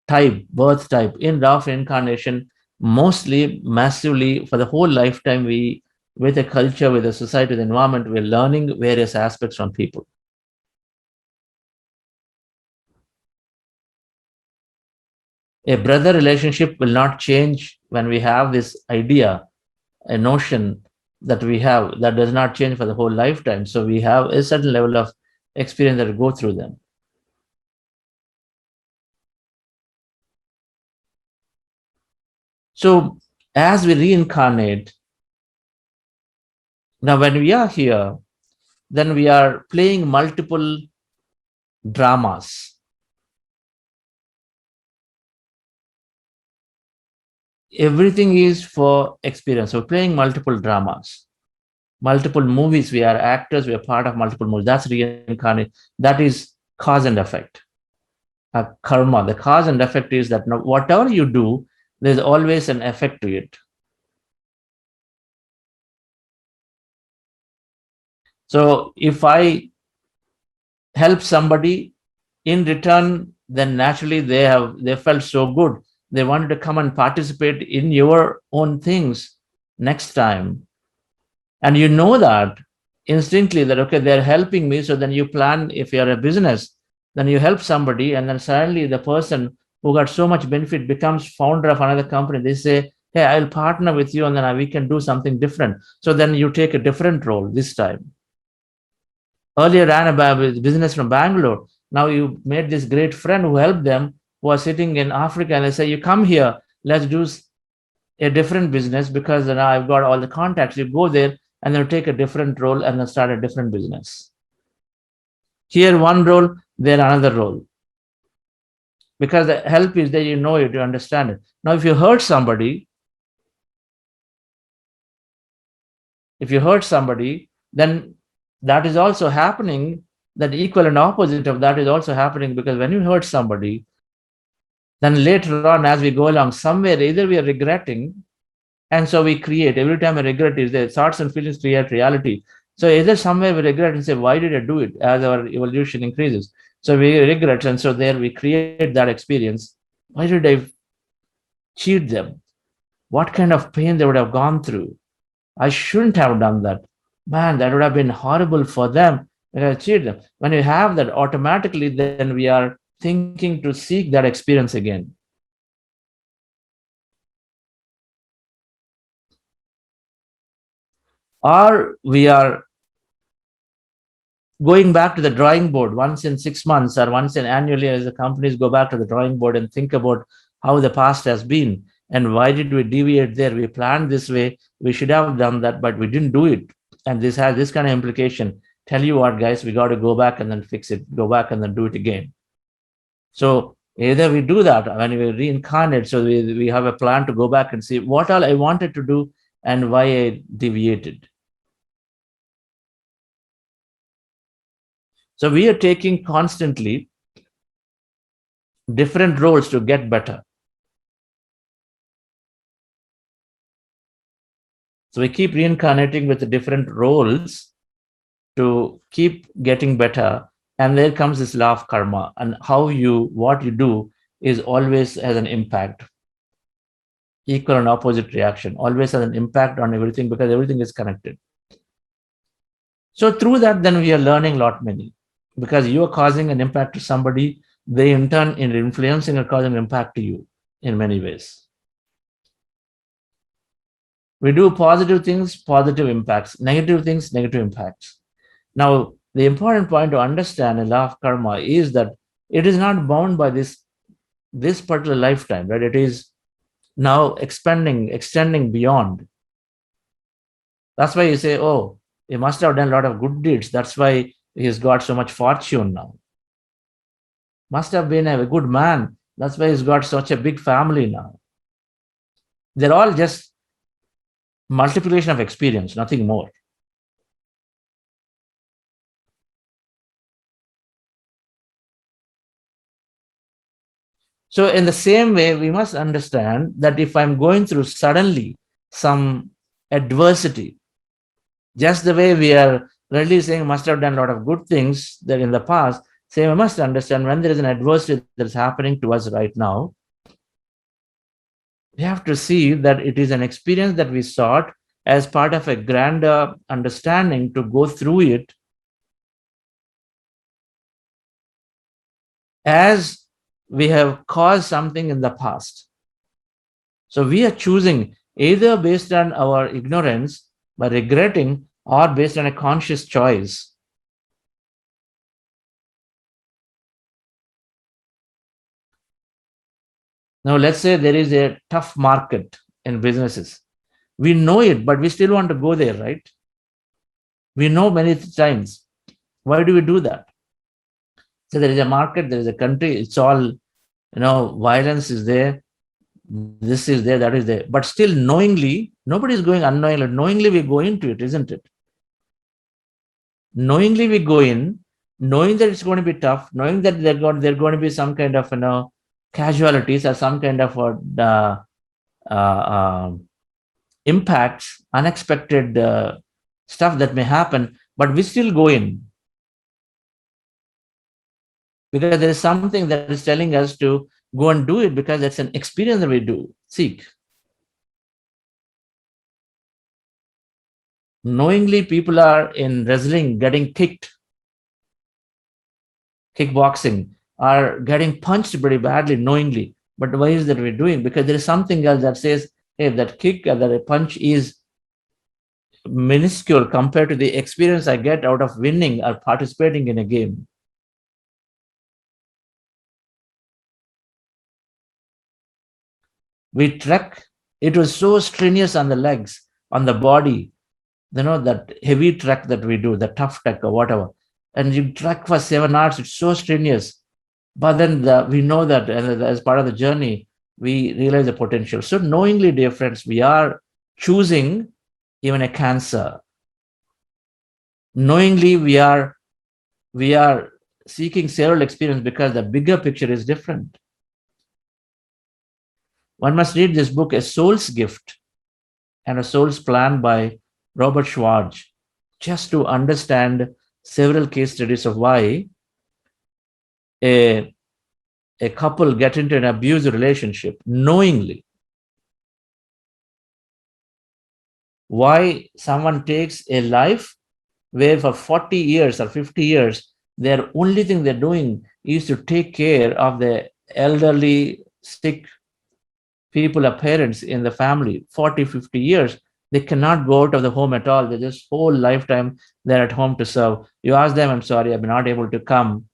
S3: type, birth type in Raf incarnation, mostly massively for the whole lifetime, we with a culture, with a society, with the environment, we're learning various aspects from people. A brother relationship will not change when we have this idea, a notion that we have that does not change for the whole lifetime. So we have a certain level of experience that will go through them. So as we reincarnate, now when we are here, then we are playing multiple dramas. Everything is for experience. So playing multiple dramas, multiple movies. We are actors. We are part of multiple movies. That's reincarnate. That is cause and effect. Karma. The cause and effect is that whatever you do, there's always an effect to it. So if I help somebody in return, then naturally they felt so good. They wanted to come and participate in your own things next time. And you know that instinctively that, okay, they're helping me. So then you plan, if you're a business, then you help somebody, and then suddenly the person who got so much benefit becomes founder of another company. They say, hey, I'll partner with you, and then we can do something different. So then you take a different role this time. Earlier ran a business from Bangalore. Now you made this great friend who helped them, who are sitting in Africa, and they say, you come here, let's do a different business, because now I've got all the contacts. You go there and then take a different role and then start a different business. Here one role, there another role. Because the help is there, you know it, you understand it. Now if you hurt somebody, then that is also happening. That equal and opposite of that is also happening, because when you hurt somebody, then later on as we go along, somewhere either we are regretting, and so we create, every time a regret is there, thoughts and feelings create reality. So either somewhere we regret and say, why did I do it, as our evolution increases? So we regret, and so there we create that experience. Why did I cheat them? What kind of pain they would have gone through? I shouldn't have done that. Man, that would have been horrible for them when I cheated them. When you have that, automatically then we are thinking to seek that experience again. Or we are going back to the drawing board once in 6 months or once in annually, as the companies go back to the drawing board and think about how the past has been and why did we deviate there. We planned this way, we should have done that, but we didn't do it, and this has this kind of implication. Tell you what, guys, we got to go back and then fix it, go back and then do it again. So either we do that when we reincarnate, so we have a plan to go back and see what all I wanted to do and why I deviated. So we are taking constantly different roles to get better. So we keep reincarnating with the different roles to keep getting better. And there comes this law of karma, and what you do is always has an impact. Equal and opposite reaction always has an impact on everything, because everything is connected. So through that, then we are learning a lot many, because you are causing an impact to somebody, they in turn in influencing or causing an impact to you in many ways. We do positive things, positive impacts, negative things, negative impacts. Now, the important point to understand in law of karma is that it is not bound by this particular lifetime, right? It is now extending beyond. That's why you say, oh, he must have done a lot of good deeds. That's why he's got so much fortune now. Must have been a good man. That's why he's got such a big family now. They're all just multiplication of experience, nothing more. So, in the same way, we must understand that if I'm going through suddenly some adversity, just the way we are really saying must have done a lot of good things that in the past, say we must understand when there is an adversity that's happening to us right now, we have to see that it is an experience that we sought as part of a grander understanding to go through it as we have caused something in the past. So we are choosing either based on our ignorance by regretting or based on a conscious choice. Now, let's say there is a tough market in businesses. We know it, but we still want to go there, right? We know many times. Why do we do that? So there is a market, there is a country, it's all, violence is there, this is there, that is there. But still knowingly, nobody is going unknowingly. Knowingly we go into it, isn't it? Knowingly we go in, knowing that it's going to be tough, knowing that there are going to be some kind of, casualties or some kind of impacts, unexpected stuff that may happen, but we still go in because there is something that is telling us to go and do it because it's an experience that we do seek. Knowingly, people are in wrestling getting kicked, kickboxing, are getting punched pretty badly knowingly. But why is that we're doing? Because there is something else that says, hey, that kick or that punch is minuscule compared to the experience I get out of winning or participating in a game. We trek, it was so strenuous on the legs, on the body, that heavy trek that we do, the tough trek or whatever. And you trek for 7 hours, it's so strenuous. But then we know that as part of the journey, we realize the potential. So knowingly, dear friends, we are choosing even a cancer. Knowingly, we are seeking several experiences because the bigger picture is different. One must read this book, A Soul's Gift and A Soul's Plan by Robert Schwartz, just to understand several case studies of why a couple get into an abusive relationship knowingly. Why someone takes a life where for 40 years or 50 years, their only thing they're doing is to take care of the elderly, sick people or parents in the family. 40, 50 years, they cannot go out of the home at all. They just whole lifetime they're at home to serve. You ask them, I'm sorry, I'm not able to come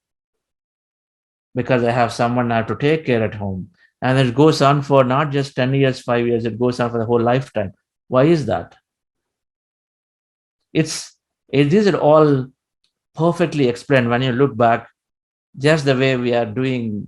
S3: because I have someone I have to take care at home. And it goes on for not just 10 years, 5 years, it goes on for the whole lifetime. Why is that? These are all perfectly explained when you look back, just the way we are doing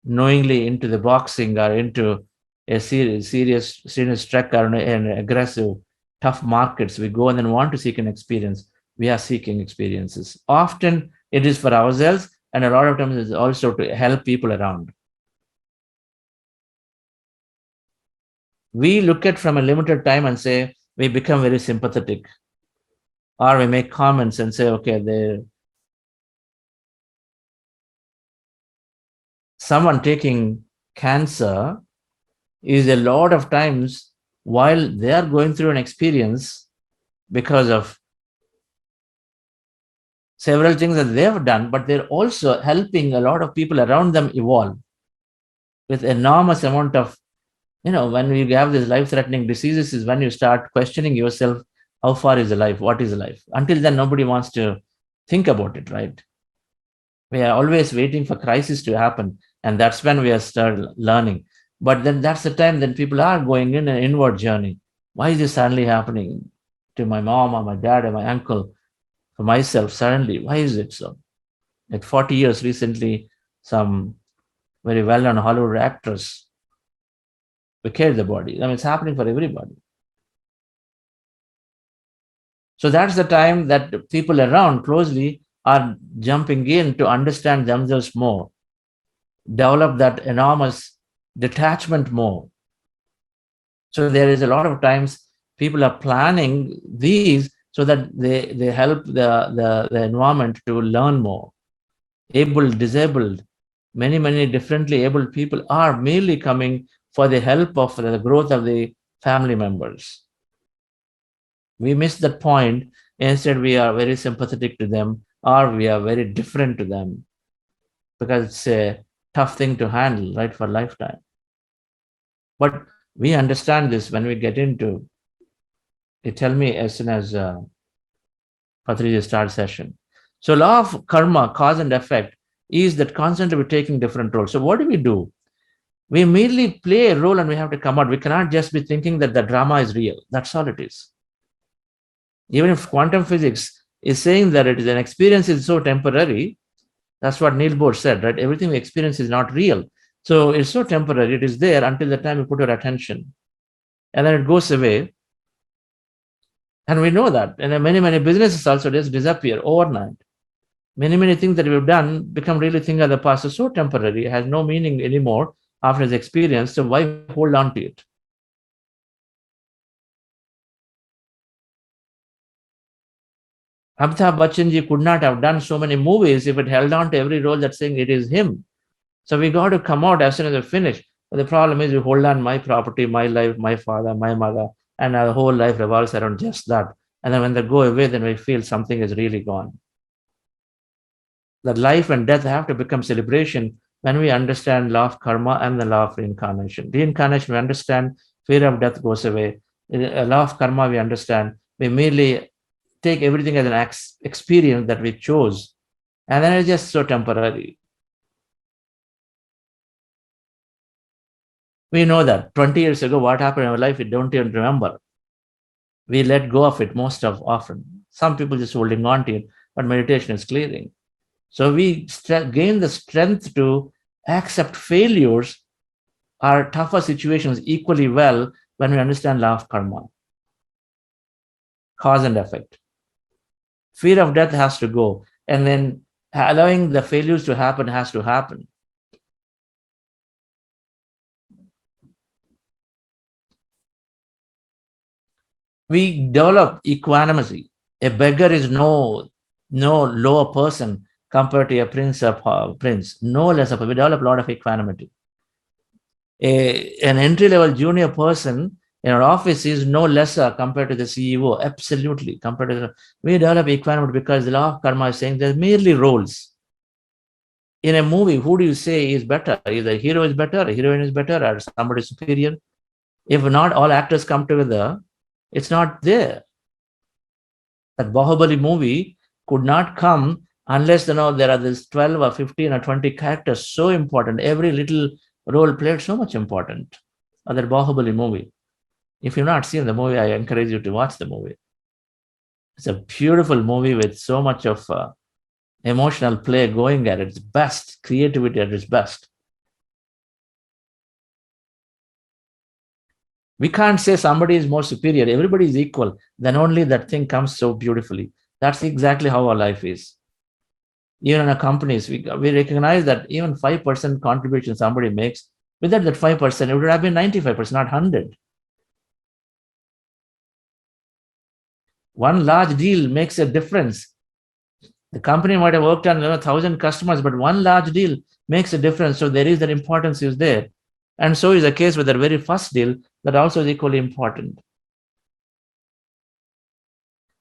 S3: knowingly into the boxing or into a serious trek or an aggressive, tough markets. We go and then want to seek an experience. We are seeking experiences. Often it is for ourselves, and a lot of times it's also to help people around. We look at from a limited time and say, we become very sympathetic. Or we make comments and say, okay, someone taking cancer is a lot of times while they are going through an experience because of several things that they have done, but they're also helping a lot of people around them evolve with enormous amount of, when you have these life-threatening diseases is when you start questioning yourself, how far is the life? What is the life? Until then, nobody wants to think about it, right? We are always waiting for crisis to happen. And that's when we are start learning. But then that's the time that people are going in an inward journey. Why is this suddenly happening? to my mom or my dad or my uncle, for myself suddenly. Why is it so? At 40 years recently, some very well-known Hollywood actress vacated the body. I mean, it's happening for everybody. So that's the time that the people around closely are jumping in to understand themselves more, develop that enormous detachment more. So there is a lot of times people are planning these so that they help the environment to learn more. Able, disabled, many differently abled people are merely coming for the help of the growth of the family members. We miss that point. Instead, we are very sympathetic to them or we are very different to them because it's a tough thing to handle, right, for a lifetime. But we understand this when we get into it. Tell me as soon as Patriji starts session. So law of karma, cause and effect, is that constantly we're taking different roles. So what do? We merely play a role and we have to come out. We cannot just be thinking that the drama is real. That's all it is. Even if quantum physics is saying that it is an experience is so temporary, that's what Neil Bohr said, right? Everything we experience is not real. So it's so temporary. It is there until the time you put your attention. And then it goes away. And we know that. And many businesses also just disappear overnight. Many things that we've done become really things of the past. It's so temporary. It has no meaning anymore after the experience. So why hold on to it? Amitabh Bachchan ji could not have done so many movies if it held on to every role that's saying it is him. So we got to come out as soon as we finish. But the problem is we hold on my property, my life, my father, my mother, and our whole life revolves around just that. And then when they go away, then we feel something is really gone. That life and death have to become celebration when we understand law of karma and the law of reincarnation. Reincarnation, we understand fear of death goes away. Law of karma, we understand. We merely take everything as an experience that we chose, and then it's just so temporary. We know that 20 years ago, what happened in our life, we don't even remember. We let go of it most of often. Some people just holding on to it, but meditation is clearing. So we gain the strength to accept failures or tougher situations equally well when we understand law of karma, cause and effect. Fear of death has to go, and then allowing the failures to happen has to happen. We develop equanimity. A beggar is no lower person compared to a prince, no lesser. We develop a lot of equanimity. An entry-level junior person in our office is no lesser compared to the CEO. Absolutely, compared to we develop equanimity because the law of karma is saying there's merely roles. In a movie, who do you say is better? Either the hero is better, a heroine is better, or somebody superior. If not all actors come together, it's not there. That Bahubali movie could not come unless there are this 12 or 15 or 20 characters so important. Every little role played so much important. Or that Bahubali movie. If you've not seen the movie, I encourage you to watch the movie. It's a beautiful movie with so much of emotional play going at its best, creativity at its best. We can't say somebody is more superior. Everybody is equal. Then only that thing comes so beautifully. That's exactly how our life is. Even in our companies, we recognize that even 5% contribution somebody makes, without that 5%, it would have been 95%, not 100. One large deal makes a difference. The company might have worked on 1,000 customers, but one large deal makes a difference. So there is that importance is there. And so is the case with the very first deal that also is equally important.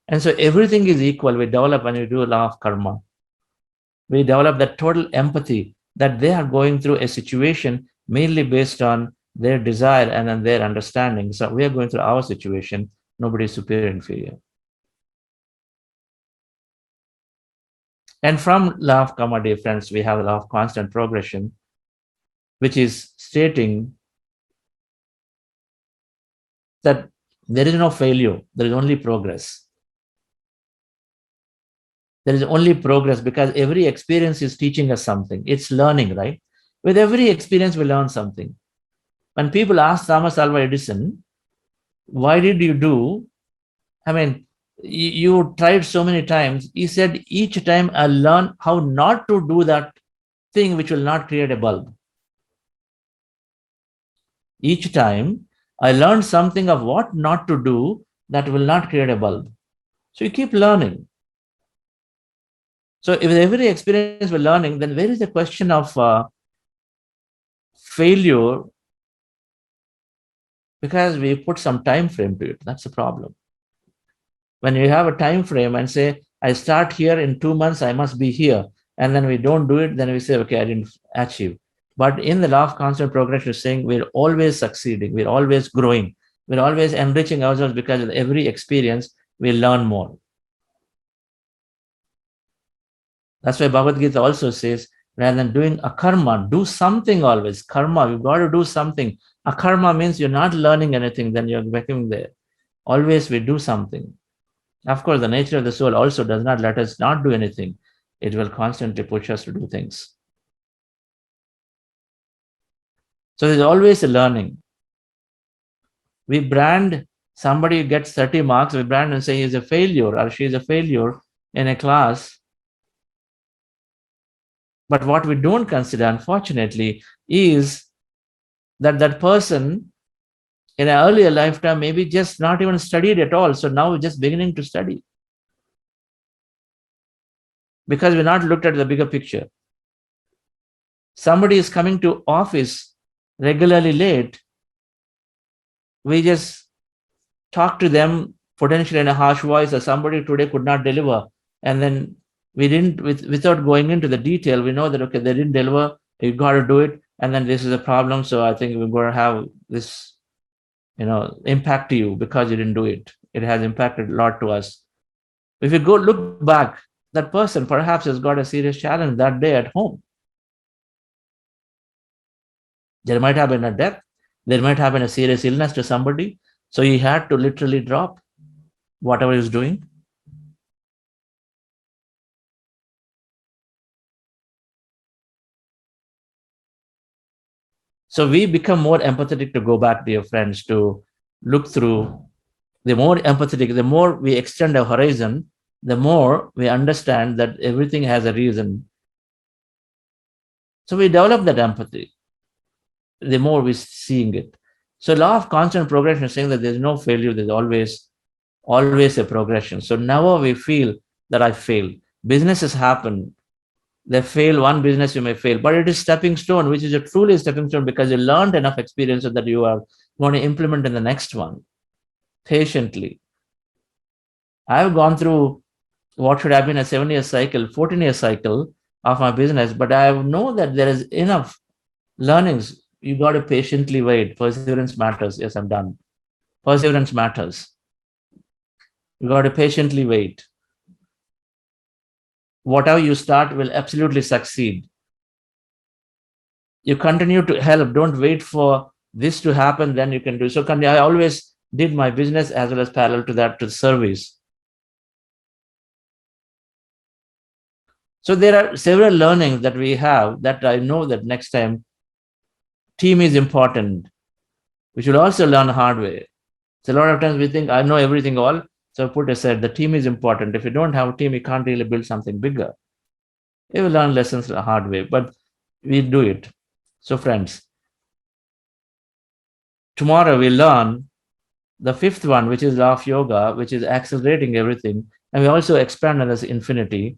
S3: And so everything is equal. We develop when we do a law of karma. We develop that total empathy that they are going through a situation mainly based on their desire and then their understanding. So we are going through our situation. Nobody is superior or inferior. And from law of karma, dear friends, we have a law of constant progression, which is stating that There is no failure. There is only progress. There is only progress because every experience is teaching us something. It's learning, right? With every experience, we learn something. When people ask Thomas Alva Edison, why did you do? I mean, you tried so many times. He said, each time I learn how not to do that thing which will not create a bulb. Each time I learned something of what not to do that will not create a bulb. So you keep learning. So if every experience we're learning, then where is the question of failure? Because we put some time frame to it. That's the problem. When you have a time frame and say, I start here in 2 months, I must be here, and then we don't do it, then we say, okay, I didn't achieve. But in the law of constant progression, is saying we're always succeeding, we're always growing, we're always enriching ourselves because with every experience, we learn more. That's why Bhagavad Gita also says, rather than doing a karma, do something always. Karma, you've got to do something. A karma means you're not learning anything, then you're becoming there. Always we do something. Of course, the nature of the soul also does not let us not do anything. It will constantly push us to do things. So there's always a learning. We brand somebody who gets 30 marks, we brand and say he's a failure or she's a failure in a class. But what we don't consider, unfortunately, is that that person in an earlier lifetime maybe just not even studied at all. So now we're just beginning to study. Because we're not looked at the bigger picture. Somebody is coming to office regularly late. We just talk to them potentially in a harsh voice, or somebody today could not deliver. And then we didn't, without going into the detail, we know that, okay, they didn't deliver, you got to do it. And then this is a problem. So I think we're going to have this, impact to you because you didn't do it. It has impacted a lot to us. If you go look back, that person perhaps has got a serious challenge that day at home. There might have been a death. There might have been a serious illness to somebody. So he had to literally drop whatever he was doing. So we become more empathetic to go back, dear friends, to look through. The more empathetic, the more we extend our horizon, the more we understand that everything has a reason. So we develop that empathy, the more we're seeing it. So law of constant progression is saying that there's no failure, there's always a progression. So never we feel that I failed. Businesses happen. They fail, one business you may fail, but it is stepping stone, which is a truly stepping stone because you learned enough experience so that you are going to implement in the next one patiently. I've gone through what should have been a 7-year cycle, 14-year cycle of my business, but I know that there is enough learnings. You got to patiently wait. Perseverance matters. Yes, I'm done. Perseverance matters. You got to patiently wait. Whatever you start will absolutely succeed. You continue to help. Don't wait for this to happen, then you can do. So I always did my business as well as parallel to that, to service. So there are several learnings that we have that I know that next time team is important. We should also learn the hard way. So a lot of times we think I know everything all. So put aside, the team is important. If you don't have a team, you can't really build something bigger. You will learn lessons the hard way, but we do it. So friends, tomorrow we learn the fifth one, which is law of yoga, which is accelerating everything. And we also expand on this infinity.